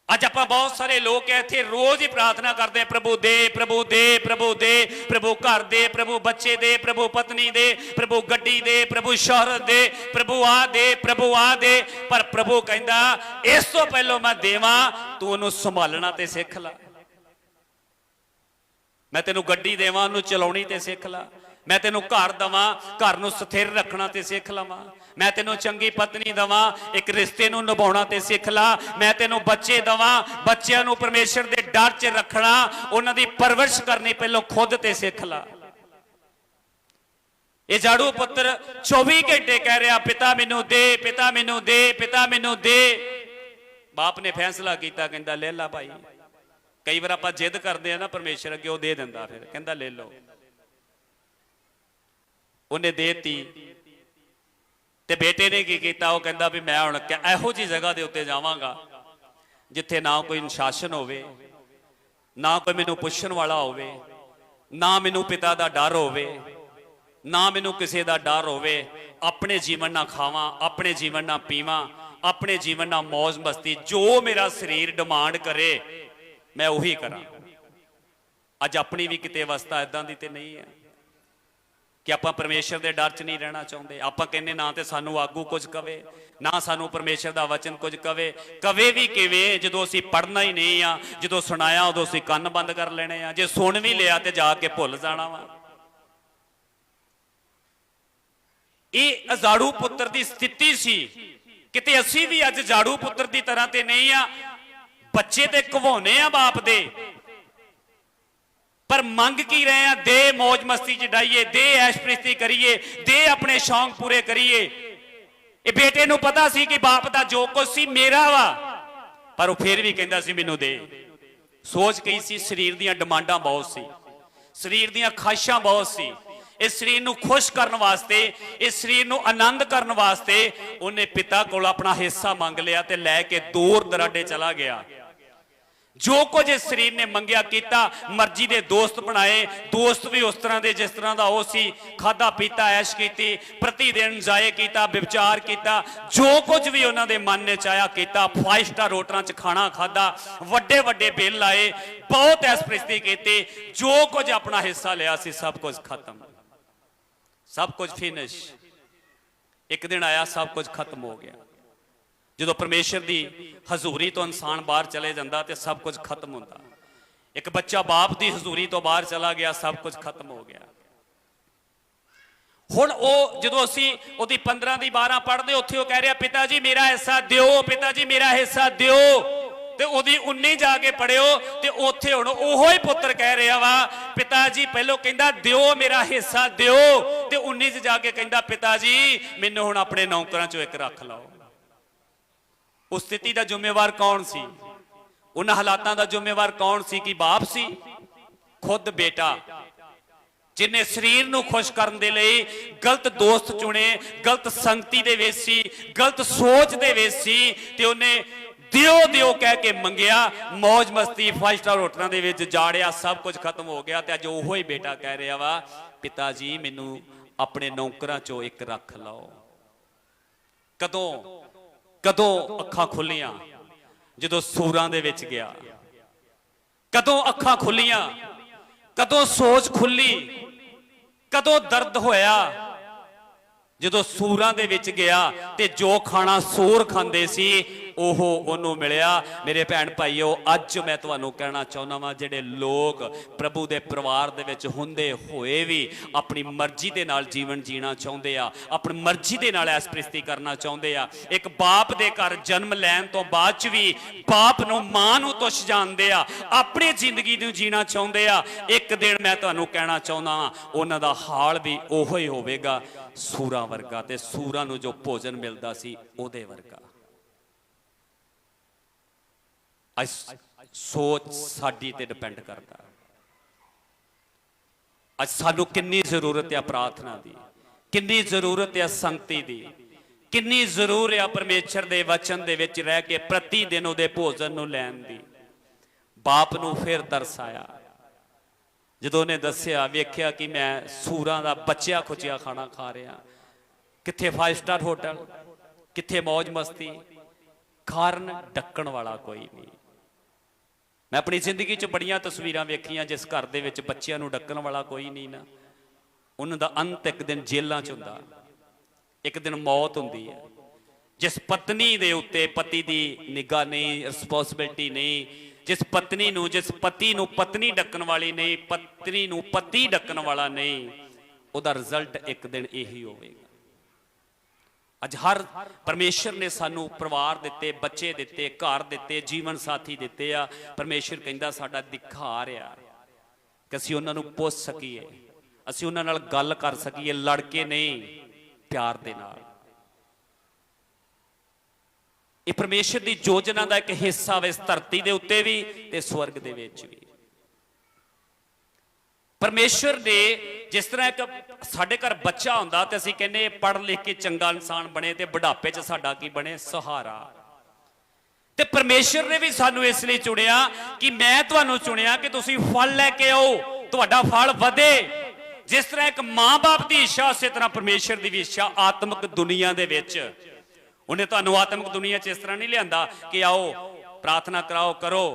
अज आप बहुत सारे लोग इत्थे रोज ही प्रार्थना करते हैं, प्रभु दे, प्रभु दे, प्रभु दे, प्रभु घर दे, प्रभु बच्चे दे, प्रभु पत्नी दे, प्रभु गड्डी दे, प्रभु शोहरत दे, प्रभु आ दे, प्रभु आ दे। पर प्रभु कहंदा इस तो पहलो मैं देवां, तू उहनूं संभालना ते सिख ला। मैं तेनों गड्डी देवां, उहनूं चलाउणी ते सिख ला। मैं तेनों घर दवां, घर नूं स्थिर रखना ते सिख लवां। मैं तेनों चंगी पत्नी दवां, एक रिश्ते नूं निभाउणा ते सिख ला। मैं तेनों बच्चे दवां, बच्चों नूं परमेश्वर दे डर च रखना, उन्हां दी परवरिश करनी पहलों खुद ते सिख ला। ये जाड़ू पुत्र 24 घंटे कह रहा, पिता मैनूं दे, पिता मैनूं दे, पिता मैनूं दे। बाप ने फैसला किया, कहंदा ले ला भाई। कई बार आपां जिद करदे आ ना, परमेश्वर अगे ओह दे दिंदा, फिर कहंदा ले लो। उन्हें देती ते बेटे ने की किया, वो कहंदा भी मैं हुण इहो जी जगह दे उत्ते जावांगा जिथे ना कोई अनुशासन होवे, ना कोई मैनूं पुछण वाला होवे, ना मैनूं पिता दा डर होवे, ना मैनूं किसी दा डर होवे। अपने जीवन ना खावां, अपने जीवन ना पीवां, अपने जीवन ना मौज मस्ती, जो मेरा शरीर डिमांड करे मैं उही करां। अज अपनी भी किते अवस्था इदां दी ते नहीं है कि आपां परमेश्वर दे डर च नहीं रहना चाहुंदे। आपां कहने ना ते सानू आगू कुछ कवे, ना सानू परमेश्वर दा वचन कुछ कवे। कवे भी किवें जदों असीं पढ़ना ही नहीं आ, जदों सुनाया उदों असीं कंन बंद कर लेने आ, जे सुन भी लिया ते जाके भुल जाना वा। ये जाड़ू पुत्र दी स्थिति सी। किते असीं भी अज जाड़ू पुत्र दी तरह ते नहीं आ। बच्चे ते घवाउने आ बाप दे, पर मंग की रहे हैं, दे मौज मस्ती च डाइए, दे ऐश प्रिस्ती करिए, दे अपने शौक पूरे करिए। ये बेटे नूं पता सी कि बाप दा जो कुछ सी मेरा वा, पर वो फिर भी कहंदा सी मैनूं दे। सोच कही सी, शरीर दीयां डिमांडां बहुत सी, शरीर दीयां ख्वाहिशां बहुत सी। इस शरीर नूं खुश करने वास्ते, इस शरीर नूं आनंद करने वास्ते उन्हें पिता कोल अपना हिस्सा मंग लिया ते लैके दूर दराडे चला गया। जो कुछ इस शरीर ने मंगिया कीता, मर्जी दे दोस्त बनाए, दोस्त भी उस तरह दे जिस तरह दा वो सी, खादा पीता ऐश कीती, प्रति दिन जाए कीता, विचार कीता, जो कुछ भी उन्हां दे मन ने चाया कीता। 5 स्टार होटलों च खाना खादा, वड्डे वड्डे बिल आए, बहुत ऐश प्रिस्ती कीती, जो कुछ अपना हिस्सा लिया सी सब कुछ खत्म, सब कुछ फिनिश। एक दिन आया सब कुछ खत्म हो गया। जो परमेश्वर की हजूरी तो इंसान बाहर चले जाता तो सब कुछ खत्म होता। एक बच्चा बाप की हजूरी तो बाहर चला गया, सब कुछ खत्म हो गया। हुण वो जो असी उहदी 15 दी 12 पढ़ते, उत्थे वो कह रहा पिता जी मेरा हिस्सा दिओ, पिता जी मेरा हिस्सा दिओ। ते उहदी 19 जाके पढ़ियो ते उत्थे हुण ओहो ही पुत्र कह रहा वा पिता जी पहलों कहंदा दिओ मेरा हिस्सा दिओ, ते 19 जाके कहंदा पिता जी मैनूं हुण अपने नौकरां चों एक रख लओ। उस स्थिति का जिम्मेवार कौन सी? उन हालातों का जिम्मेवार कौन सी? कि बाप सी, खुद बेटा जिन्हें शरीर नूं खुश करने दे लई गलत दोस्त चुने, गलत संगति दे विच सी, गलत सोच दे विच सी, ते उन्हें दिओ दिओ कह के मंगिया, मौज मस्ती 5 स्टार होटलों दे विच जाड़िया, सब कुछ खत्म हो गया। ते अज ओहो ही बेटा कह रहा वा पिता जी मैनूं अपने नौकरां चों एक रख लो। कदों कदों अखां खुलियां? जदों सूरां दे विच गया। कदों अखां खुलियां? कदों सोच खुली? कदों दर्द होया? जदों सूरां दे विच गया ते जो खाना सूर खांदे सी ओहो ओनू मिलिया। मेरे भैन भाईओ अज मैं तुहानू कहना चाहुंदा वां जिहड़े लोग प्रभु दे परिवार दे विच हुंदे होए भी अपनी मर्जी दे नाल जीवन जीना चाहुंदे आ, अपनी मर्जी दे नाल ऐश प्रिस्ती करना चाहुंदे आ, एक बाप दे घर जन्म लैण तो बाद च भी बाप नू मां नू तुछ जाणदे आ, अपनी जिंदगी नू जीना चाहुंदे आ, एक दिन मैं तुहानू कहना चाहुंदा वां उन्हां दा हाल भी ओहो ही होवेगा सूरां वर्गा। ते सूरां नू जो भोजन मिलदा सी ओहदे वर्गा। अज सोच साडी ते डिपेंड करता। अज सानू कितनी जरूरत है प्रार्थना दी, कितनी जरूरत है संगति दी, कितनी जरूरत है परमेश्वर दे वचन दे विच रह के प्रति दिन उहदे भोजन नू लैण दी। बाप नू फिर तरस आया जदों ने दस्सिया, वेख्या कि मैं सूरां दा बचिया खुचिया खाना खा रहा, कित्थे 5 स्टार होटल, कित्थे मौज मस्ती, कारण डक्कण वाला कोई नहीं। मैं अपनी जिंदगी च बड़ियां तस्वीरां वेखियां जिस घर दे विच बच्चियां नूं डक्कण वाला कोई नहीं ना, उन्हां दा अंत एक दिन जेलां च हुंदा, एक दिन मौत हुंदी है। जिस पत्नी दे उत्ते पति दी निगाह नहीं, रिस्पोंसिबिलिटी नहीं, जिस पत्नी नूं जिस पति नूं पत्नी डक्कण वाली नहीं, पत्नी नूं पति डक्कण वाला नहीं, उहदा रिजल्ट एक दिन यही होवेगा। अज हर परमेश्वर ने सानू परिवार दिते, बच्चे दिते, घर दिते, जीवन साथी दिते आ। परमेश्वर कहंदा साडा दिखार आ कि असीं उन्हां नूं पुੱਛ सकीए, असीं उन्हां नाल गल कर सकीए, लड़ के नहीं प्यार दे नाल। ये परमेश्वर दी योजना दा एक हिस्सा वे इस धरती दे उत्ते भी ते स्वर्ग दे विच भी। परमेश्वर ने जिस तरह एक साडे घर बच्चा हुंदा ते असीं कहने पढ़ लिख के चंगा इंसान बने ते बुढ़ापे च साडा की बने सहारा। ते परमेश्वर ने भी सानू इसलिए चुनिया कि मैं तुहानू चुनिया कि तुसीं फल लैके आओ, तुहाडा फल वधे। जिस तरह एक मां बाप की इच्छा उस तरह परमेश्वर की भी इच्छा आत्मक दुनिया दे विच। उन्हें तुहानू आत्मक दुनिया च इस तरह नहीं लिआंदा कि आओ प्रार्थना कराओ, करो,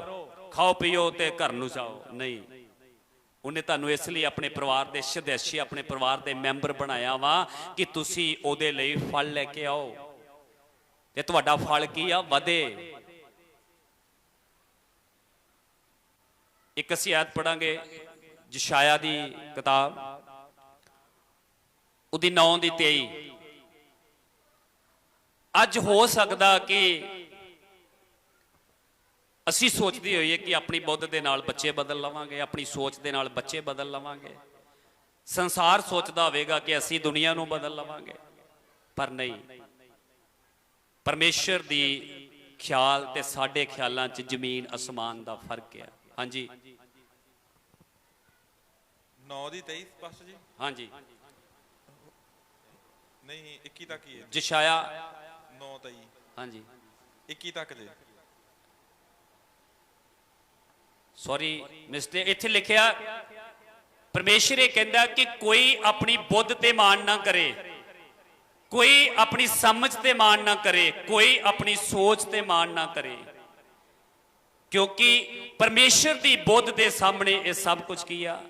खाओ पियो ते घर नूं जाओ, नहीं। उन्हें तुहानू इसलिए अपने परिवार के सदस्य, अपने परिवार के मैंबर बनाया वा कि तुसी ओदे लई फल लैके आओ ते तुहाडा फल की आ वधे। एक असीं आयत पढ़ांगे यशायाह दी किताब, उहदी 9 दी 23। अज हो सकदा कि ਅਸੀਂ ਸੋਚਦੇ ਹੋਈਏ ਕਿ ਆਪਣੀ ਬੁੱਧ ਦੇ ਨਾਲ ਬੱਚੇ ਬਦਲ ਲਵਾਂਗੇ, ਆਪਣੀ ਸੋਚ ਦੇ ਨਾਲ ਬੱਚੇ ਬਦਲ ਲਵਾਂਗੇ, ਸੰਸਾਰ ਸੋਚਦਾ ਹੋਵੇਗਾ ਕਿ ਅਸੀਂ ਦੁਨੀਆ ਨੂੰ ਬਦਲ ਲਵਾਂਗੇ, ਪਰ ਨਹੀਂ। ਪਰਮੇਸ਼ਰ ਦੀ ਖਿਆਲ ਤੇ ਸਾਡੇ ਖਿਆਲਾਂ 'ਚ ਜ਼ਮੀਨ ਅਸਮਾਨ ਦਾ ਫਰਕ ਹੈ। ਹਾਂਜੀ 9 ਦੀ 23 ਪਾਸਟਰ ਜੀ। ਹਾਂਜੀ ਨਹੀਂ 21 ਤੱਕ ਹੀ ਹੈ। ਜਸ਼ਾਇਆ 9 23 ਹਾਂਜੀ 21 ਤੱਕ ਜੀ। ਸੌਰੀ ਮਿਸਟੇਕ, ਇੱਥੇ ਲਿਖਿਆ ਪਰਮੇਸ਼ਰ ਇਹ ਕਹਿੰਦਾ ਕਿ ਕੋਈ ਆਪਣੀ ਬੁੱਧ ਤੇ ਮਾਣ ਨਾ ਕਰੇ, ਕੋਈ ਆਪਣੀ ਸਮਝ ਤੇ ਮਾਣ ਨਾ ਕਰੇ, ਕੋਈ ਆਪਣੀ ਸੋਚ ਤੇ ਮਾਣ ਨਾ ਕਰੇ, ਕਿਉਂਕਿ ਪਰਮੇਸ਼ਰ ਦੀ ਬੁੱਧ ਦੇ ਸਾਹਮਣੇ ਇਹ ਸਭ ਕੁਝ ਕੀ ਆ,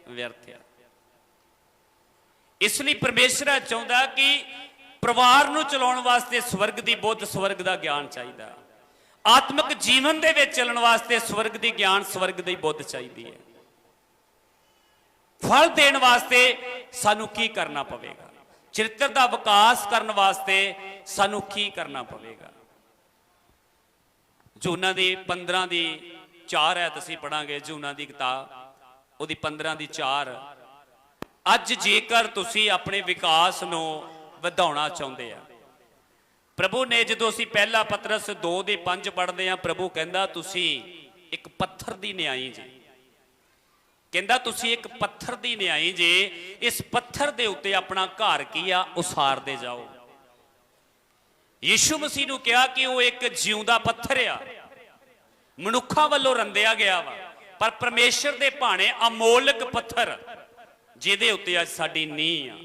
ਵਿਅਰਥ ਆ। ਇਸ ਲਈ ਪਰਮੇਸ਼ਰ ਚਾਹੁੰਦਾ ਕਿ ਪਰਿਵਾਰ ਨੂੰ ਚਲਾਉਣ ਵਾਸਤੇ ਸਵਰਗ ਦੀ ਬੁੱਧ, ਸਵਰਗ ਦਾ ਗਿਆਨ ਚਾਹੀਦਾ। ਆਤਮਿਕ ਜੀਵਨ ਦੇ ਵਿੱਚ ਚੱਲਣ ਵਾਸਤੇ ਸਵਰਗ ਦੀ ਗਿਆਨ, ਸਵਰਗ ਦੀ ਬੁੱਧ ਚਾਹੀਦੀ ਹੈ। ਫਲ ਦੇਣ ਵਾਸਤੇ ਸਾਨੂੰ ਕੀ ਕਰਨਾ ਪਵੇਗਾ, ਚਰਿੱਤਰ ਦਾ ਵਿਕਾਸ ਕਰਨ ਵਾਸਤੇ ਸਾਨੂੰ ਕੀ ਕਰਨਾ ਪਵੇਗਾ। ਜੂਨਾਂ ਦੀ 15 ਦੀ 4 ਹੈ, ਤੁਸੀਂ ਪੜਾਂਗੇ ਜੂਨਾਂ ਦੀ ਕਿਤਾਬ, ਉਹਦੀ 15 ਦੀ 4। ਅੱਜ ਜੇਕਰ ਤੁਸੀਂ ਆਪਣੇ ਵਿਕਾਸ ਨੂੰ ਵਧਾਉਣਾ ਚਾਹੁੰਦੇ ਆ, ਪ੍ਰਭੂ ਨੇ ਜਦੋਂ ਅਸੀਂ ਪਹਿਲਾ ਪਤਰਸ 2 ਦੇ 5 ਪੜ੍ਹਦੇ ਆ, ਪ੍ਰਭੂ ਕਹਿੰਦਾ ਤੁਸੀਂ ਇੱਕ ਪੱਥਰ ਦੀ ਨਿਆਈ ਜੀ, ਕਹਿੰਦਾ ਤੁਸੀਂ ਇੱਕ ਪੱਥਰ ਦੀ ਨਿਆਈ ਜੇ, ਇਸ ਪੱਥਰ ਦੇ ਉੱਤੇ ਆਪਣਾ ਘਰ ਕੀ ਆ, ਉਸਾਰਦੇ ਜਾਓ। ਯਿਸੂ ਮਸੀਹ ਨੂੰ ਕਿਹਾ ਕਿ ਉਹ ਇੱਕ ਜਿਉਂਦਾ ਪੱਥਰ ਆ, ਮਨੁੱਖਾਂ ਵੱਲੋਂ ਰੰਦਿਆ ਗਿਆ ਵਾ, ਪਰ ਪਰਮੇਸ਼ਰ ਦੇ ਭਾਣੇ ਅਮੋਲਕ ਪੱਥਰ ਜਿਹਦੇ ਉੱਤੇ ਅੱਜ ਸਾਡੀ ਨੀਂਹ ਆ।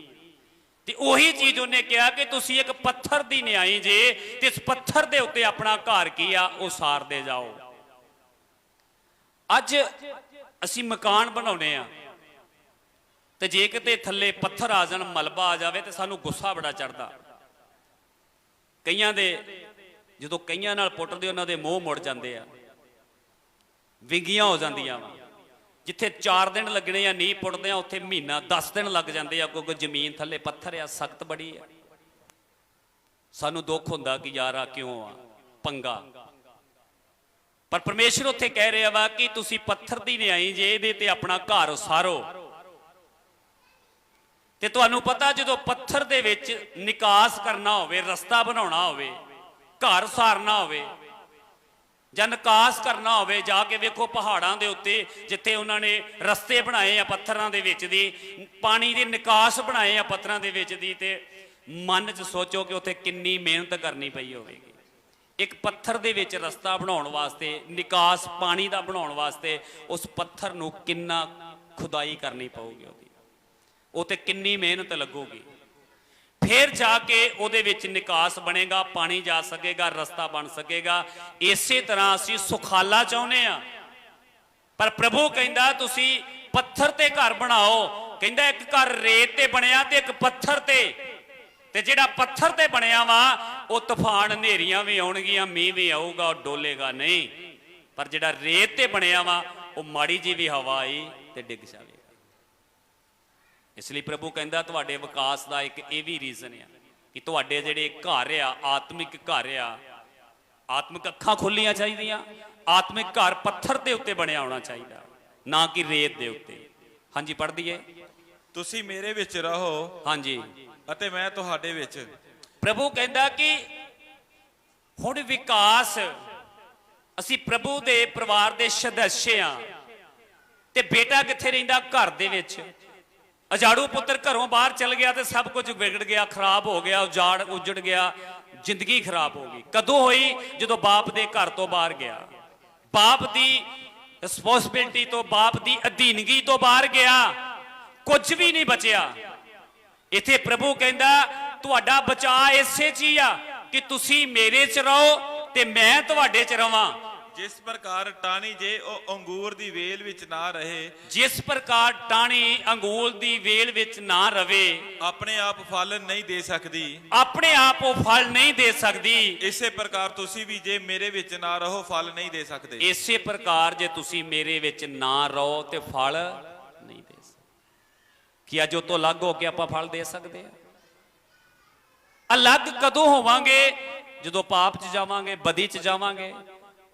ਤੇ ਉਹੀ ਚੀਜ਼ ਉਹਨੇ ਕਿਹਾ ਕਿ ਤੁਸੀਂ ਇੱਕ ਪੱਥਰ ਦੀ ਨਿਆਈ ਜੇ, ਤੇ ਇਸ ਪੱਥਰ ਦੇ ਉੱਤੇ ਆਪਣਾ ਘਰ ਕੀ ਆ, ਉਸਾਰਦੇ ਜਾਓ। ਅੱਜ ਅਸੀਂ ਮਕਾਨ ਬਣਾਉਨੇ ਆ, ਤੇ ਜੇ ਕਿਤੇ ਥੱਲੇ ਪੱਥਰ ਆ ਜਾਣ, ਮਲਬਾ ਆ ਜਾਵੇ, ਤੇ ਸਾਨੂੰ ਗੁੱਸਾ ਬੜਾ ਚੜਦਾ। ਕਈਆਂ ਦੇ ਜਦੋਂ ਕਈਆਂ ਨਾਲ ਪੁੱਟਦੇ, ਉਹਨਾਂ ਦੇ ਮੂੰਹ ਮੁੜ ਜਾਂਦੇ ਆ, ਵਿੰਗੀਆਂ ਹੋ ਜਾਂਦੀਆਂ ਵਾ। ਜਿੱਥੇ 4 ਦਿਨ ਲੱਗਣੇ ਆ ਨੀਂਹ ਪੁੱਟਦੇ ਆ, ਉੱਥੇ ਮਹੀਨਾ 10 ਦਿਨ ਲੱਗ ਜਾਂਦੇ ਆ, ਕਿਉਂਕਿ ਜ਼ਮੀਨ ਥੱਲੇ ਪੱਥਰ ਆ, ਸਖਤ ਬੜੀ ਆ। ਸਾਨੂੰ ਦੁੱਖ ਹੁੰਦਾ ਕਿ ਯਾਰ ਆ ਕਿਉਂ ਆ ਪੰਗਾ, ਪਰ ਪਰਮੇਸ਼ਰ ਉੱਥੇ ਕਹਿ ਰਿਹਾ ਵਾ ਕਿ ਤੁਸੀਂ ਪੱਥਰ ਦੀ ਨਿਆਈ ਜੇ, ਇਹਦੇ ਤੇ ਆਪਣਾ ਘਰ ਉਸਾਰੋ। ਤੇ ਤੁਹਾਨੂੰ ਪਤਾ, ਜਦੋਂ ਪੱਥਰ ਦੇ ਵਿੱਚ ਨਿਕਾਸ ਕਰਨਾ ਹੋਵੇ, ਰਸਤਾ ਬਣਾਉਣਾ ਹੋਵੇ, ਘਰ ਉਸਾਰਨਾ ਹੋਵੇ ਜਾਂ ਨਿਕਾਸ ਕਰਨਾ ਹੋਵੇ, ਜਾ ਕੇ ਵੇਖੋ ਪਹਾੜਾਂ ਦੇ ਉੱਤੇ ਜਿੱਥੇ ਉਹਨਾਂ ਨੇ ਰਸਤੇ ਬਣਾਏ ਆ ਪੱਥਰਾਂ ਦੇ ਵਿੱਚ ਦੀ, ਪਾਣੀ ਦੇ ਨਿਕਾਸ ਬਣਾਏ ਆ ਪੱਥਰਾਂ ਦੇ ਵਿੱਚ ਦੀ, ਤੇ ਮਨ 'ਚ ਸੋਚੋ ਕਿ ਉੱਥੇ ਕਿੰਨੀ ਮਿਹਨਤ ਕਰਨੀ ਪਈ ਹੋਵੇਗੀ। ਇੱਕ ਪੱਥਰ ਦੇ ਵਿੱਚ ਰਸਤਾ ਬਣਾਉਣ ਵਾਸਤੇ, ਨਿਕਾਸ ਪਾਣੀ ਦਾ ਬਣਾਉਣ ਵਾਸਤੇ, ਉਸ ਪੱਥਰ ਨੂੰ ਕਿੰਨਾ ਖੁਦਾਈ ਕਰਨੀ ਪਊਗੀ, ਉਹਦੀ ਉੱਤੇ ਕਿੰਨੀ ਮਿਹਨਤ ਲੱਗੂਗੀ, ਫਿਰ ਜਾ ਕੇ ਉਹਦੇ ਵਿੱਚ ਨਿਕਾਸ ਬਣੇਗਾ, ਪਾਣੀ ਜਾ ਸਕੇਗਾ, ਰਸਤਾ ਬਣ ਸਕੇਗਾ। ਇਸੇ ਤਰ੍ਹਾਂ ਅਸੀਂ ਸੁਖਾਲਾ ਚਾਹੁੰਦੇ ਆ, ਪਰ ਪ੍ਰਭੂ ਕਹਿੰਦਾ ਤੁਸੀਂ ਪੱਥਰ ਤੇ ਘਰ ਬਣਾਓ। ਕਹਿੰਦਾ ਇੱਕ ਘਰ ਰੇਤ ਤੇ ਬਣਿਆ ਤੇ ਇੱਕ ਪੱਥਰ ਤੇ ਜਿਹੜਾ ਪੱਥਰ ਤੇ ਬਣਿਆ ਵਾ, ਉਹ ਤੂਫਾਨ ਹਨੇਰੀਆਂ ਵੀ ਆਉਣਗੀਆਂ, ਮੀਂਹ ਵੀ ਆਊਗਾ, ਉਹ ਡੋਲੇਗਾ ਨਹੀਂ। ਪਰ ਜਿਹੜਾ ਰੇਤ ਤੇ ਬਣਿਆ ਵਾ, ਉਹ ਮਾੜੀ ਜੀ ਵੀ ਹਵਾ ਆਈ ਤੇ ਡਿੱਗ ਜਾਵੇਗਾ। ਇਸ ਲਈ ਪ੍ਰਭੂ ਕਹਿੰਦਾ ਤੁਹਾਡੇ ਵਿਕਾਸ ਦਾ ਇੱਕ ਇਹ ਵੀ ਰੀਜ਼ਨ ਆ ਕਿ ਤੁਹਾਡੇ ਜਿਹੜੇ ਘਰ ਆ, ਆਤਮਿਕ ਘਰ ਆ, ਆਤਮਿਕ ਅੱਖਾਂ ਖੁੱਲੀਆਂ ਚਾਹੀਦੀਆਂ। ਆਤਮਿਕ ਘਰ ਪੱਥਰ ਦੇ ਉੱਤੇ ਬਣਿਆ ਹੋਣਾ ਚਾਹੀਦਾ, ਨਾ ਕਿ ਰੇਤ ਦੇ ਉੱਤੇ। ਹਾਂਜੀ ਪੜ੍ਹ ਦਈਏ। ਤੁਸੀਂ ਮੇਰੇ ਵਿੱਚ ਰਹੋ, ਹਾਂਜੀ, ਅਤੇ ਮੈਂ ਤੁਹਾਡੇ ਵਿੱਚ। ਪ੍ਰਭੂ ਕਹਿੰਦਾ ਕਿ ਹੁਣ ਵਿਕਾਸ, ਅਸੀਂ ਪ੍ਰਭੂ ਦੇ ਪਰਿਵਾਰ ਦੇ ਸਦੱਸਿਆ ਆ, ਤੇ ਬੇਟਾ ਕਿੱਥੇ ਰਹਿੰਦਾ? ਘਰ ਦੇ ਵਿੱਚ। ਅਜਾੜੂ ਪੁੱਤਰ ਘਰੋਂ ਬਾਹਰ ਚਲ ਗਿਆ ਤੇ ਸਭ ਕੁਝ ਵਿਗੜ ਗਿਆ, ਖਰਾਬ ਹੋ ਗਿਆ, ਉਜੜ ਗਿਆ, ਜ਼ਿੰਦਗੀ ਖਰਾਬ ਹੋ ਗਈ। ਕਦੋਂ ਹੋਈ? ਜਦੋਂ ਬਾਪ ਦੇ ਘਰ ਤੋਂ ਬਾਹਰ ਗਿਆ, ਬਾਪ ਦੀ ਰਿਸਪੌਂਸਿਬਿਲਟੀ ਤੋਂ, ਬਾਪ ਦੀ ਅਧੀਨਗੀ ਤੋਂ ਬਾਹਰ ਗਿਆ, ਕੁਝ ਵੀ ਨਹੀਂ ਬਚਿਆ। ਇੱਥੇ ਪ੍ਰਭੂ ਕਹਿੰਦਾ ਤੁਹਾਡਾ ਬਚਾਅ ਇਸੇ 'ਚ ਹੀ ਆ ਕਿ ਤੁਸੀਂ ਮੇਰੇ 'ਚ ਰਹੋ ਤੇ ਮੈਂ ਤੁਹਾਡੇ 'ਚ ਰਵਾਂ। ਜਿਸ ਪ੍ਰਕਾਰ ਟਾਹਣੀ ਜੇ ਉਹ ਅੰਗੂਰ ਦੀ ਵੇਲ ਵਿੱਚ ਨਾ ਰਹੇ, ਜਿਸ ਪ੍ਰਕਾਰ ਟਾਹਣੀ ਅੰਗੂਰ ਦੀ ਵੇਲ ਵਿੱਚ ਨਾ ਰਵੇ, ਆਪਣੇ ਆਪ ਫਲ ਨਹੀਂ ਦੇ ਸਕਦੀ, ਆਪਣੇ ਆਪ ਉਹ ਫਲ ਨਹੀਂ ਦੇ ਸਕਦੀ, ਇਸੇ ਪ੍ਰਕਾਰ ਤੁਸੀਂ ਵੀ ਜੇ ਮੇਰੇ ਵਿੱਚ ਨਾ ਰਹੋ ਫਲ ਨਹੀਂ ਦੇ ਸਕਦੇ। ਇਸੇ ਪ੍ਰਕਾਰ ਜੇ ਤੁਸੀਂ ਮੇਰੇ ਵਿੱਚ ਨਾ ਰਹੋ ਤੇ ਫਲ ਨਹੀਂ ਦੇ ਸਕਦੇ। ਕੀ ਅੱਜ ਉਹ ਤੋਂ ਅਲੱਗ ਹੋ ਕੇ ਆਪਾਂ ਫਲ ਦੇ ਸਕਦੇ ਆ? ਅਲੱਗ ਕਦੋਂ ਹੋਵਾਂਗੇ? ਜਦੋਂ ਪਾਪ 'ਚ ਜਾਵਾਂਗੇ, ਬਦੀ 'ਚ ਜਾਵਾਂਗੇ।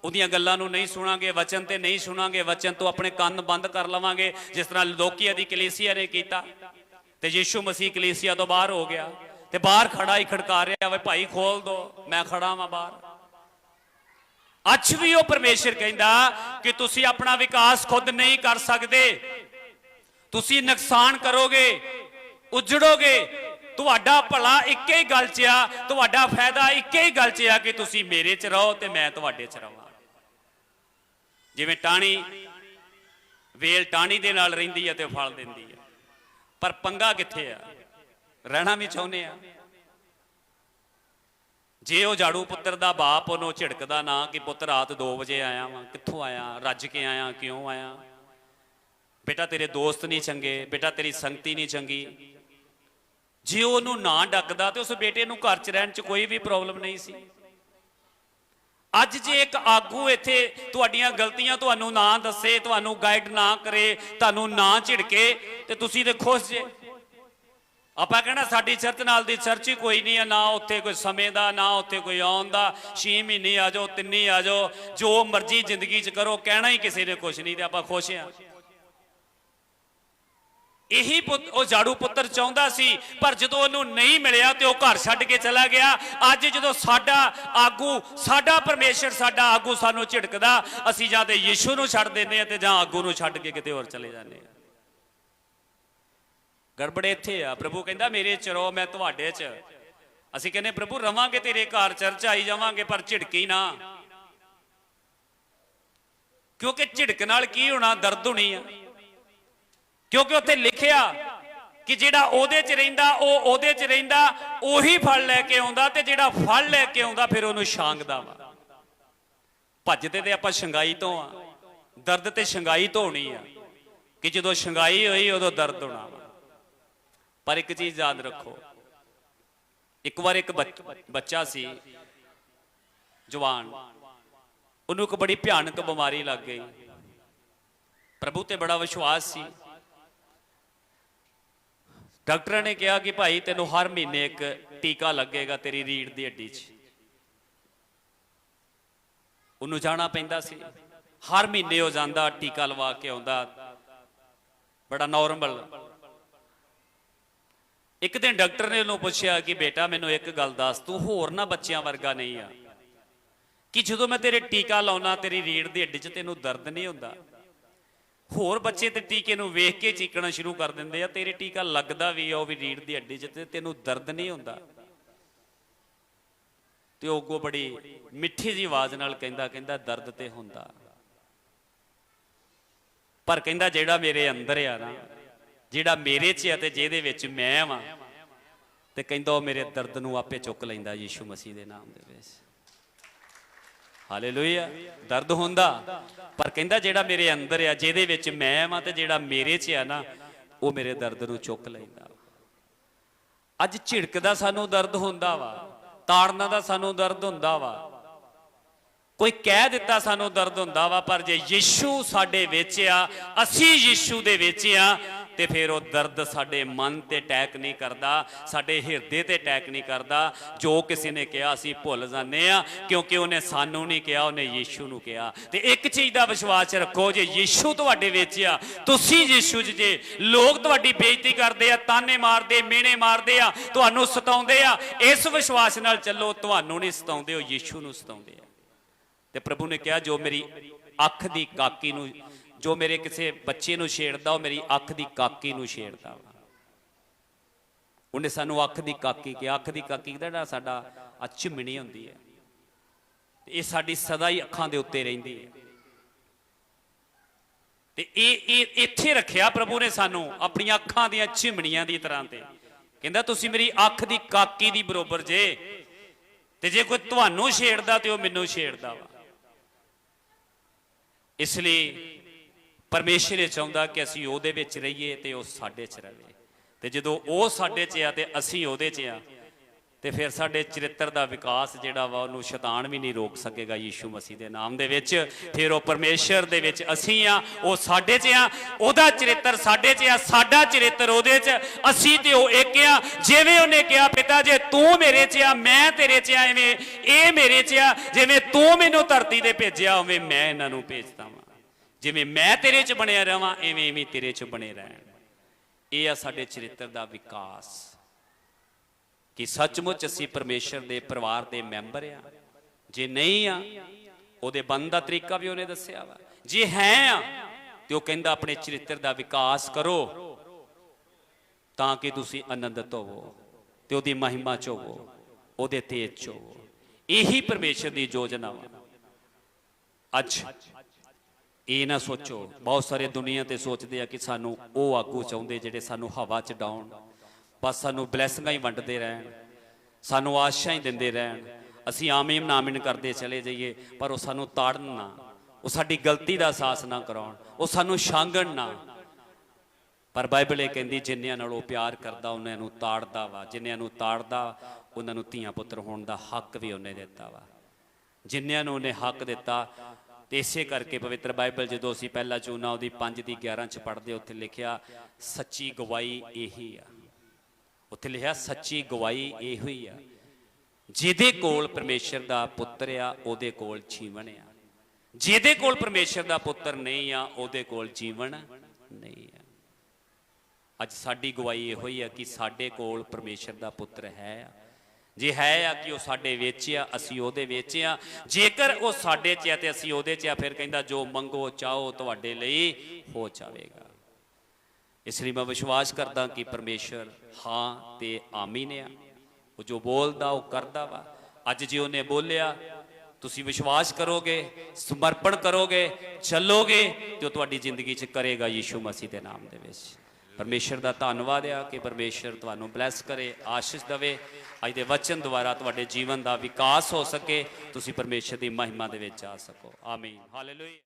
ਉਹਦੀਆਂ ਗੱਲਾਂ ਨੂੰ ਨਹੀਂ ਸੁਣਾਂਗੇ, ਵਚਨ ਤੇ ਨਹੀਂ ਸੁਣਾਂਗੇ, ਵਚਨ ਤੋਂ ਆਪਣੇ ਕੰਨ ਬੰਦ ਕਰ ਲਵਾਂਗੇ, ਜਿਸ ਤਰ੍ਹਾਂ ਲੋਕੀਆ ਦੀ ਕਲੀਸਿਆ ਨੇ ਕੀਤਾ। ਤੇ ਯੀਸ਼ੂ ਮਸੀਹ ਕਲੀਸਿਆ ਤੋਂ ਬਾਹਰ ਹੋ ਗਿਆ ਤੇ ਬਾਹਰ ਖੜਾ ਹੀ ਖੜਕਾ ਰਿਹਾ, ਵੇ ਭਾਈ ਖੋਲ ਦੋ, ਮੈਂ ਖੜਾ ਵਾਂ ਬਾਹਰ। ਅੱਜ ਵੀ ਉਹ ਪਰਮੇਸ਼ਰ ਕਹਿੰਦਾ ਕਿ ਤੁਸੀਂ ਆਪਣਾ ਵਿਕਾਸ ਖੁਦ ਨਹੀਂ ਕਰ ਸਕਦੇ, ਤੁਸੀਂ ਨੁਕਸਾਨ ਕਰੋਗੇ, ਉਜੜੋਗੇ। ਤੁਹਾਡਾ ਭਲਾ ਇੱਕੇ ਹੀ ਗੱਲ 'ਚ ਆ, ਤੁਹਾਡਾ ਫਾਇਦਾ ਇੱਕੇ ਹੀ ਗੱਲ 'ਚ ਆ ਕਿ ਤੁਸੀਂ ਮੇਰੇ 'ਚ ਰਹੋ ਤੇ ਮੈਂ ਤੁਹਾਡੇ 'ਚ ਰਵਾਂ। ਜਿਵੇਂ ਟਾਹਣੀ, ਵੇਲ ਟਾਹਣੀ ਦੇ ਨਾਲ ਰਹਿੰਦੀ ਹੈ ਤੇ ਫਲ ਦਿੰਦੀ ਹੈ, ਪਰ ਪੰਗਾ ਕਿੱਥੇ ਆ? ਰਹਿਣਾ ਵੀ ਚਾਹੁੰਦੇ ਆ। ਜੇ ਉਹ ਝਾੜੂ ਪੁੱਤਰ ਦਾ ਬਾਪ ਉਹਨੂੰ ਝਿੜਕਦਾ ਨਾ ਕਿ ਪੁੱਤ ਰਾਤ 2 ਵਜੇ ਆਇਆ ਵਾਂ, ਕਿੱਥੋਂ ਆਇਆ, ਰੱਜ ਕੇ ਆਇਆ, ਕਿਉਂ ਆਇਆ, ਬੇਟਾ ਤੇਰੇ ਦੋਸਤ ਨਹੀਂ ਚੰਗੇ, ਬੇਟਾ ਤੇਰੀ ਸੰਗਤੀ ਨਹੀਂ ਚੰਗੀ, ਜੇ ਉਹਨੂੰ ਨਾ ਡੱਕਦਾ ਤੇ ਉਸ ਬੇਟੇ ਨੂੰ ਘਰ 'ਚ ਰਹਿਣ 'ਚ ਕੋਈ ਵੀ ਪ੍ਰੋਬਲਮ ਨਹੀਂ ਸੀ। ਅੱਜ ਜੇ ਇੱਕ ਆਗੂ ਇੱਥੇ ਤੁਹਾਡੀਆਂ ਗਲਤੀਆਂ ਤੁਹਾਨੂੰ ਨਾ ਦੱਸੇ, ਤੁਹਾਨੂੰ ਗਾਈਡ ਨਾ ਕਰੇ, ਤੁਹਾਨੂੰ ਨਾ ਝਿੜਕੇ, ਤੇ ਤੁਸੀਂ ਤੇ ਖੁਸ਼ ਜੇ। ਆਪਾਂ ਕਹਿਣਾ ਸਾਡੀ ਚਰਚ ਨਾਲ ਦੀ ਚਰਚ ਹੀ ਕੋਈ ਨਹੀਂ ਹੈ, ਨਾ ਉੱਥੇ ਕੋਈ ਸਮੇਂ ਦਾ, ਨਾ ਉੱਥੇ ਕੋਈ ਆਉਣ ਦਾ, 6 ਮਹੀਨੇ ਆ ਜਾਓ, 3 ਹੀ ਆ ਜਾਓ, ਜੋ ਮਰਜ਼ੀ ਜ਼ਿੰਦਗੀ 'ਚ ਕਰੋ, ਕਹਿਣਾ ਹੀ ਕਿਸੇ ਨੇ ਕੁਛ ਨਹੀਂ, ਤੇ ਆਪਾਂ ਖੁਸ਼ ਹਾਂ। ਇਹੀ ਉਹ ਝਾੜੂ ਪੁੱਤਰ ਚਾਹੁੰਦਾ ਸੀ, ਪਰ ਜਦੋਂ ਉਹਨੂੰ ਨਹੀਂ ਮਿਲਿਆ ਤੇ ਉਹ ਘਰ ਛੱਡ ਕੇ ਚਲਾ ਗਿਆ। ਅੱਜ ਜਦੋਂ ਸਾਡਾ ਆਗੂ, ਸਾਡਾ ਪਰਮੇਸ਼ਰ, ਸਾਡਾ ਆਗੂ ਸਾਨੂੰ ਝਿੜਕਦਾ, ਅਸੀਂ ਜਾਂ ਤੇ ਯੀਸ਼ੂ ਨੂੰ ਛੱਡ ਦਿੰਦੇ ਆ ਤੇ ਜਾਂ ਆਗੂ ਨੂੰ ਛੱਡ ਕੇ ਕਿਤੇ ਹੋਰ ਚਲੇ ਜਾਂਦੇ ਆ। ਗੜਬੜ ਇੱਥੇ ਆ। ਪ੍ਰਭੂ ਕਹਿੰਦਾ ਮੇਰੇ 'ਚ ਰਹੋ, ਮੈਂ ਤੁਹਾਡੇ 'ਚ। ਅਸੀਂ ਕਹਿੰਦੇ ਪ੍ਰਭੂ ਰਵਾਂਗੇ ਤੇਰੇ ਘਰ, ਚਰਚ ਆਈ ਜਾਵਾਂਗੇ, ਪਰ ਝਿੜਕੀ ਨਾ, ਕਿਉਂਕਿ ਝਿੜਕ ਨਾਲ ਕੀ ਹੋਣਾ? ਦਰਦ ਹੋਣੀ ਆ। ਕਿਉਂਕਿ ਉੱਥੇ ਲਿਖਿਆ ਕਿ ਜਿਹੜਾ ਉਹਦੇ 'ਚ ਰਹਿੰਦਾ, ਉਹ ਉਹਦੇ 'ਚ ਰਹਿੰਦਾ, ਉਹੀ ਫਲ ਲੈ ਕੇ ਆਉਂਦਾ, ਤੇ ਜਿਹੜਾ ਫਲ ਲੈ ਕੇ ਆਉਂਦਾ ਫਿਰ ਉਹਨੂੰ ਛਾਂਗਦਾ ਵਾ। ਭੱਜਦੇ ਤੇ ਆਪਾਂ ਸ਼ੰਗਾਈ ਤੋਂ ਆ, ਦਰਦ ਤੇ ਸ਼ੰਗਾਈ ਤੋਂ ਹੋਣੀ ਆ ਕਿ ਜਦੋਂ ਸ਼ੰਗਾਈ ਹੋਈ ਉਦੋਂ ਦਰਦ ਹੋਣਾ ਵਾ। ਪਰ ਇੱਕ ਚੀਜ਼ ਯਾਦ ਰੱਖੋ, ਇੱਕ ਵਾਰ ਇੱਕ ਬੱਚਾ ਸੀ ਜਵਾਨ, ਉਹਨੂੰ ਇੱਕ ਬੜੀ ਭਿਆਨਕ ਬਿਮਾਰੀ ਲੱਗ ਗਈ। ਪ੍ਰਭੂ ਤੇ ਬੜਾ ਵਿਸ਼ਵਾਸ ਸੀ। ਡਾਕਟਰਾਂ ਨੇ ਕਿਹਾ ਕਿ ਭਾਈ ਤੈਨੂੰ ਹਰ ਮਹੀਨੇ ਇੱਕ ਟੀਕਾ ਲੱਗੇਗਾ ਤੇਰੀ ਰੀੜ੍ਹ ਦੀ ਹੱਡੀ 'ਚ। ਉਹਨੂੰ ਜਾਣਾ ਪੈਂਦਾ ਸੀ, ਹਰ ਮਹੀਨੇ ਉਹ ਜਾਂਦਾ, ਟੀਕਾ ਲਵਾ ਕੇ ਆਉਂਦਾ, ਬੜਾ ਨੋਰਮਲ। ਇੱਕ ਦਿਨ ਡਾਕਟਰ ਨੇ ਉਹਨੂੰ ਪੁੱਛਿਆ ਕਿ ਬੇਟਾ ਮੈਨੂੰ ਇੱਕ ਗੱਲ ਦੱਸ, ਤੂੰ ਹੋਰ ਨਾ ਬੱਚਿਆਂ ਵਰਗਾ ਨਹੀਂ ਆ ਕਿ ਜਦੋਂ ਮੈਂ ਤੇਰੇ ਟੀਕਾ ਲਾਉਣਾ ਤੇਰੀ ਰੀੜ੍ਹ ਦੀ ਹੱਡੀ 'ਚ ਤੈਨੂੰ ਦਰਦ ਨਹੀਂ ਹੁੰਦਾ? ਹੋਰ ਬੱਚੇ ਤੇ ਟੀਕੇ ਨੂੰ ਵੇਖ ਕੇ ਚੀਕਣਾ ਸ਼ੁਰੂ ਕਰ ਦਿੰਦੇ ਆ, ਤੇਰੇ ਟੀਕਾ ਲੱਗਦਾ ਵੀ ਆ ਉਹ ਵੀ ਰੀੜ੍ਹ ਦੀ ਹੱਡੀ 'ਚ, ਤੇ ਤੈਨੂੰ ਦਰਦ ਨਹੀਂ ਹੁੰਦਾ। ਤੇ ਉਹ ਅੱਗੋਂ ਬੜੀ ਮਿੱਠੀ ਜਿਹੀ ਆਵਾਜ਼ ਨਾਲ ਕਹਿੰਦਾ ਦਰਦ ਤੇ ਹੁੰਦਾ, ਪਰ ਕਹਿੰਦਾ ਜਿਹੜਾ ਮੇਰੇ ਅੰਦਰ ਆ ਨਾ, ਜਿਹੜਾ ਮੇਰੇ 'ਚ ਆ ਤੇ ਜਿਹਦੇ ਵਿੱਚ ਮੈਂ ਵਾਂ, ਤੇ ਕਹਿੰਦਾ ਉਹ ਮੇਰੇ ਦਰਦ ਨੂੰ ਆਪੇ ਚੁੱਕ ਲੈਂਦਾ ਯੀਸ਼ੂ ਮਸੀਹ ਦੇ ਨਾਮ ਦੇ ਵਿੱਚ। ਹਾਲੇਲੂਇਆ। ਦਰਦ ਹੁੰਦਾ, ਪਰ ਕਹਿੰਦਾ ਜਿਹੜਾ ਮੇਰੇ ਅੰਦਰ ਆ, ਜਿਹਦੇ ਵਿੱਚ ਮੈਂ ਵਾਂ, ਤੇ ਜਿਹੜਾ ਮੇਰੇ 'ਚ ਆ ਨਾ, ਉਹ ਮੇਰੇ ਦਰਦ ਨੂੰ ਚੁੱਕ ਲੈਂਦਾ। ਅੱਜ ਝਿੜਕਦਾ ਸਾਨੂੰ ਦਰਦ ਹੁੰਦਾ ਵਾ, ਤਾੜਨਾ ਦਾ ਸਾਨੂੰ ਦਰਦ ਹੁੰਦਾ ਵਾ, ਕੋਈ ਕਹਿ ਦਿੱਤਾ ਸਾਨੂੰ ਦਰਦ ਹੁੰਦਾ ਵਾ, ਪਰ ਜੇ ਯੀਸ਼ੂ ਸਾਡੇ ਵਿੱਚ ਆ, ਅਸੀਂ ਯੀਸ਼ੂ ਦੇ ਵਿੱਚ ਆ, ਤੇ ਫਿਰ ਉਹ ਦਰਦ ਸਾਡੇ ਮਨ ਤੇ ਅਟੈਕ ਨਹੀਂ ਕਰਦਾ, ਸਾਡੇ ਹਿਰਦੇ ਤੇ ਅਟੈਕ ਨਹੀਂ ਕਰਦਾ। ਜੋ ਕਿਸੇ ਨੇ ਕਿਹਾ ਅਸੀਂ ਭੁੱਲ ਜਾਂਦੇ ਆ, ਕਿਉਂਕਿ ਉਹਨੇ ਸਾਨੂੰ ਨਹੀਂ ਕਿਹਾ, ਉਹਨੇ ਯੀਸ਼ੂ ਨੂੰ ਕਿਹਾ। ਤੇ ਇੱਕ ਚੀਜ਼ ਦਾ ਵਿਸ਼ਵਾਸ ਰੱਖੋ, ਜੇ ਯੀਸ਼ੂ ਤੁਹਾਡੇ ਵਿੱਚ ਆ, ਤੁਸੀਂ ਯੀਸ਼ੂ 'ਚ ਜੇ, ਲੋਕ ਤੁਹਾਡੀ ਬੇਇੱਜ਼ਤੀ ਕਰਦੇ ਆ, ਤਾਨੇ ਮਾਰਦੇ, ਮਿਹਣੇ ਮਾਰਦੇ ਆ, ਤੁਹਾਨੂੰ ਸਤਾਉਂਦੇ ਆ, ਇਸ ਵਿਸ਼ਵਾਸ ਨਾਲ ਚੱਲੋ, ਤੁਹਾਨੂੰ ਨਹੀਂ ਸਤਾਉਂਦੇ, ਉਹ ਯੀਸ਼ੂ ਨੂੰ ਸਤਾਉਂਦੇ ਆ। ਤੇ ਪ੍ਰਭੂ ਨੇ ਕਿਹਾ ਜੋ ਮੇਰੀ ਅੱਖ ਦੀ ਕਾਕੀ ਨੂੰ, ਜੋ ਮੇਰੇ ਕਿਸੇ ਬੱਚੇ ਨੂੰ ਛੇੜਦਾ, ਉਹ ਮੇਰੀ ਅੱਖ ਦੀ ਕਾਕੀ ਨੂੰ ਛੇੜਦਾ ਵਾ। ਉਹਨੇ ਸਾਨੂੰ ਅੱਖ ਦੀ ਕਾਕੀ ਕਿਹਾ। ਅੱਖ ਦੀ ਕਾਕੀ ਦਾ ਸਾਡਾ ਝਿਮਣੀ ਹੁੰਦੀ ਹੈ, ਇਹ ਸਾਡੀ ਸਦਾ ਹੀ ਅੱਖਾਂ ਦੇ ਉੱਤੇ ਰਹਿੰਦੀ ਹੈ। ਤੇ ਇਹ ਇੱਥੇ ਰੱਖਿਆ ਪ੍ਰਭੂ ਨੇ ਸਾਨੂੰ ਆਪਣੀਆਂ ਅੱਖਾਂ ਦੀਆਂ ਝਿਮਣੀਆਂ ਦੀ ਤਰ੍ਹਾਂ। ਤੇ ਕਹਿੰਦਾ ਤੁਸੀਂ ਮੇਰੀ ਅੱਖ ਦੀ ਕਾਕੀ ਦੀ ਬਰੋਬਰ ਜੇ, ਤੇ ਜੇ ਕੋਈ ਤੁਹਾਨੂੰ ਛੇੜਦਾ ਤੇ ਉਹ ਮੈਨੂੰ ਛੇੜਦਾ ਵਾ। ਇਸ ਲਈ ਪਰਮੇਸ਼ਰ ਇਹ ਚਾਹੁੰਦਾ ਕਿ ਅਸੀਂ ਉਹਦੇ ਵਿੱਚ ਰਹੀਏ ਤੇ ਉਹ ਸਾਡੇ 'ਚ ਰਹੇ। ਤੇ ਜਦੋਂ ਉਹ ਸਾਡੇ 'ਚ ਆ ਤੇ ਅਸੀਂ ਉਹਦੇ 'ਚ ਆ, ਤੇ ਫਿਰ ਸਾਡੇ ਚਰਿੱਤਰ ਦਾ ਵਿਕਾਸ ਜਿਹੜਾ ਵਾ ਉਹਨੂੰ ਸ਼ੈਤਾਨ ਵੀ ਨਹੀਂ ਰੋਕ ਸਕੇਗਾ ਯੀਸ਼ੂ ਮਸੀਹ ਦੇ ਨਾਮ ਦੇ ਵਿੱਚ। ਫਿਰ ਉਹ ਪਰਮੇਸ਼ਰ ਦੇ ਵਿੱਚ ਅਸੀਂ ਆ, ਉਹ ਸਾਡੇ 'ਚ ਆ, ਉਹਦਾ ਚਰਿੱਤਰ ਸਾਡੇ 'ਚ ਆ, ਸਾਡਾ ਚਰਿੱਤਰ ਉਹਦੇ 'ਚ, ਅਸੀਂ ਤੇ ਉਹ ਇੱਕ ਆ। ਜਿਵੇਂ ਉਹਨੇ ਕਿਹਾ ਪਿਤਾ ਜੇ ਤੂੰ ਮੇਰੇ 'ਚ ਆ ਮੈਂ ਤੇਰੇ 'ਚ ਆ, ਐਵੇਂ ਇਹ ਮੇਰੇ 'ਚ ਆ। ਜਿਵੇਂ ਤੂੰ ਮੈਨੂੰ ਧਰਤੀ ਤੇ ਭੇਜਿਆ ਉਵੇਂ ਮੈਂ ਇਹਨਾਂ ਨੂੰ ਭੇਜਦਾ ਵਾਂ। ਜਿਵੇਂ ਮੈਂ ਤੇਰੇ 'ਚ ਬਣਿਆ ਰਵਾਂ ਐਵੇਂ ਵੀ ਤੇਰੇ 'ਚ ਬਣੇ ਰਹਿਣ। ਇਹ ਆ ਸਾਡੇ ਚਰਿੱਤਰ ਦਾ ਵਿਕਾਸ ਕਿ ਸੱਚਮੁੱਚ ਅਸੀਂ ਪਰਮੇਸ਼ਰ ਦੇ ਪਰਿਵਾਰ ਦੇ ਮੈਂਬਰ ਆ। ਜੇ ਨਹੀਂ ਆ ਉਹਦੇ ਬਣਨ ਦਾ ਤਰੀਕਾ ਵੀ ਉਹਨੇ ਦੱਸਿਆ ਵਾ। ਜੇ ਹੈ ਆ ਤੇ ਉਹ ਕਹਿੰਦਾ ਆਪਣੇ ਚਰਿੱਤਰ ਦਾ ਵਿਕਾਸ ਕਰੋ ਤਾਂ ਕਿ ਤੁਸੀਂ ਆਨੰਦਿਤ ਹੋਵੋ ਤੇ ਉਹਦੀ ਮਹਿਮਾ ਚ ਹੋਵੋ, ਉਹਦੇ ਤੇਜ ਚ ਹੋਵੋ। ਇਹੀ ਪਰਮੇਸ਼ਰ ਦੀ ਯੋਜਨਾ ਵਾ। ਅੱਜ ਇਹ ਨਾ ਸੋਚੋ, ਬਹੁਤ ਸਾਰੇ ਦੁਨੀਆ ਤੇ ਸੋਚਦੇ ਆ ਕਿ ਸਾਨੂੰ ਉਹ ਆਗੂ ਚਾਹੁੰਦੇ ਜਿਹੜੇ ਸਾਨੂੰ ਹਵਾ ਚ ਡਾਉਣ, ਬਸ ਸਾਨੂੰ ਬਲੈਸਿੰਗਾਂ ਹੀ ਵੰਡਦੇ ਰਹਿਣ, ਸਾਨੂੰ ਆਸ਼ਾ ਹੀ ਦਿੰਦੇ ਰਹਿਣ, ਅਸੀਂ ਆਮੀਨ ਆਮੀਨ ਕਰਦੇ ਚਲੇ ਜਾਈਏ, ਪਰ ਉਹ ਸਾਨੂੰ ਤਾੜਨ ਨਾ, ਉਹ ਸਾਡੀ ਗਲਤੀ ਦਾ ਅਹਿਸਾਸ ਨਾ ਕਰਾਉਣ, ਉਹ ਸਾਨੂੰ ਛਾਂਗਣ ਨਾ। ਪਰ ਬਾਈਬਲ ਇਹ ਕਹਿੰਦੀ ਜਿੰਨਿਆਂ ਨਾਲ ਉਹ ਪਿਆਰ ਕਰਦਾ ਉਹਨਾਂ ਨੂੰ ਤਾੜਦਾ ਵਾ, ਜਿੰਨਿਆਂ ਨੂੰ ਤਾੜਦਾ ਉਹਨਾਂ ਨੂੰ ਧੀਆਂ ਪੁੱਤਰ ਹੋਣ ਦਾ ਹੱਕ ਵੀ ਉਹਨੇ ਦਿੱਤਾ ਵਾ। ਜਿੰਨਿਆਂ ਨੂੰ ਉਹਨੇ ਹੱਕ ਦਿੱਤਾ ਤੇ ਇਸੇ ਕਰਕੇ ਪਵਿੱਤਰ ਬਾਈਬਲ ਜਦੋਂ ਅਸੀਂ ਪਹਿਲਾ ਚੂਨਾ ਉਹਦੀ 5:11 ਚ ਪੜ੍ਹਦੇ ਉੱਥੇ ਲਿਖਿਆ ਸੱਚੀ ਗਵਾਹੀ ਇਹੀ ਆ। ਉੱਥੇ ਲਿਖਿਆ ਸੱਚੀ ਗਵਾਹੀ ਇਹੋ ਹੀ ਆ, ਜਿਹਦੇ ਕੋਲ ਪਰਮੇਸ਼ਰ ਦਾ ਪੁੱਤਰ ਆ ਉਹਦੇ ਕੋਲ ਜੀਵਨ ਆ, ਜਿਹਦੇ ਕੋਲ ਪਰਮੇਸ਼ਰ ਦਾ ਪੁੱਤਰ ਨਹੀਂ ਆ ਉਹਦੇ ਕੋਲ ਜੀਵਨ ਨਹੀਂ ਆ। ਅੱਜ ਸਾਡੀ ਗਵਾਹੀ ਇਹੋ ਹੀ ਆ ਕਿ ਸਾਡੇ ਕੋਲ ਪਰਮੇਸ਼ਰ ਦਾ ਪੁੱਤਰ ਹੈ ਆ। ਜੇ ਹੈ ਆ ਕਿ ਉਹ ਸਾਡੇ ਵਿੱਚ ਆ, ਅਸੀਂ ਉਹਦੇ ਵਿੱਚ ਆ। ਜੇਕਰ ਉਹ ਸਾਡੇ 'ਚ ਆ ਤੇ ਅਸੀਂ ਉਹਦੇ 'ਚ ਆ, ਫਿਰ ਕਹਿੰਦਾ ਜੋ ਮੰਗੋ ਚਾਹੋ ਤੁਹਾਡੇ ਲਈ ਹੋ ਜਾਵੇਗਾ। ਇਸ ਲਈ ਮੈਂ ਵਿਸ਼ਵਾਸ ਕਰਦਾ ਕਿ ਪਰਮੇਸ਼ਰ ਹਾਂ ਤੇ ਆਮੀਨ ਆ। ਉਹ ਜੋ ਬੋਲਦਾ ਉਹ ਕਰਦਾ ਵਾ। ਅੱਜ ਜੇ ਉਹਨੇ ਬੋਲਿਆ ਤੁਸੀਂ ਵਿਸ਼ਵਾਸ ਕਰੋਗੇ, ਸਮਰਪਣ ਕਰੋਗੇ, ਚੱਲੋਗੇ ਤੇ ਉਹ ਤੁਹਾਡੀ ਜ਼ਿੰਦਗੀ 'ਚ ਕਰੇਗਾ ਯੀਸ਼ੂ ਮਸੀਹ ਦੇ ਨਾਮ ਦੇ ਵਿੱਚ। ਪਰਮੇਸ਼ਰ ਦਾ ਧੰਨਵਾਦ ਆ ਕਿ ਪਰਮੇਸ਼ਰ ਤੁਹਾਨੂੰ ਬਲੈਸ ਕਰੇ, ਆਸ਼ੀਸ਼ ਦੇਵੇ। ਅੱਜ ਦੇ ਵਚਨ ਦੁਆਰਾ ਤੁਹਾਡੇ ਜੀਵਨ ਦਾ ਵਿਕਾਸ ਹੋ ਸਕੇ, ਤੁਸੀਂ ਪਰਮੇਸ਼ਰ ਦੀ ਮਹਿਮਾ ਦੇ ਵਿੱਚ ਆ ਸਕੋ। ਆਮੀਨ, ਹਾਲੇਲੂਇਆ।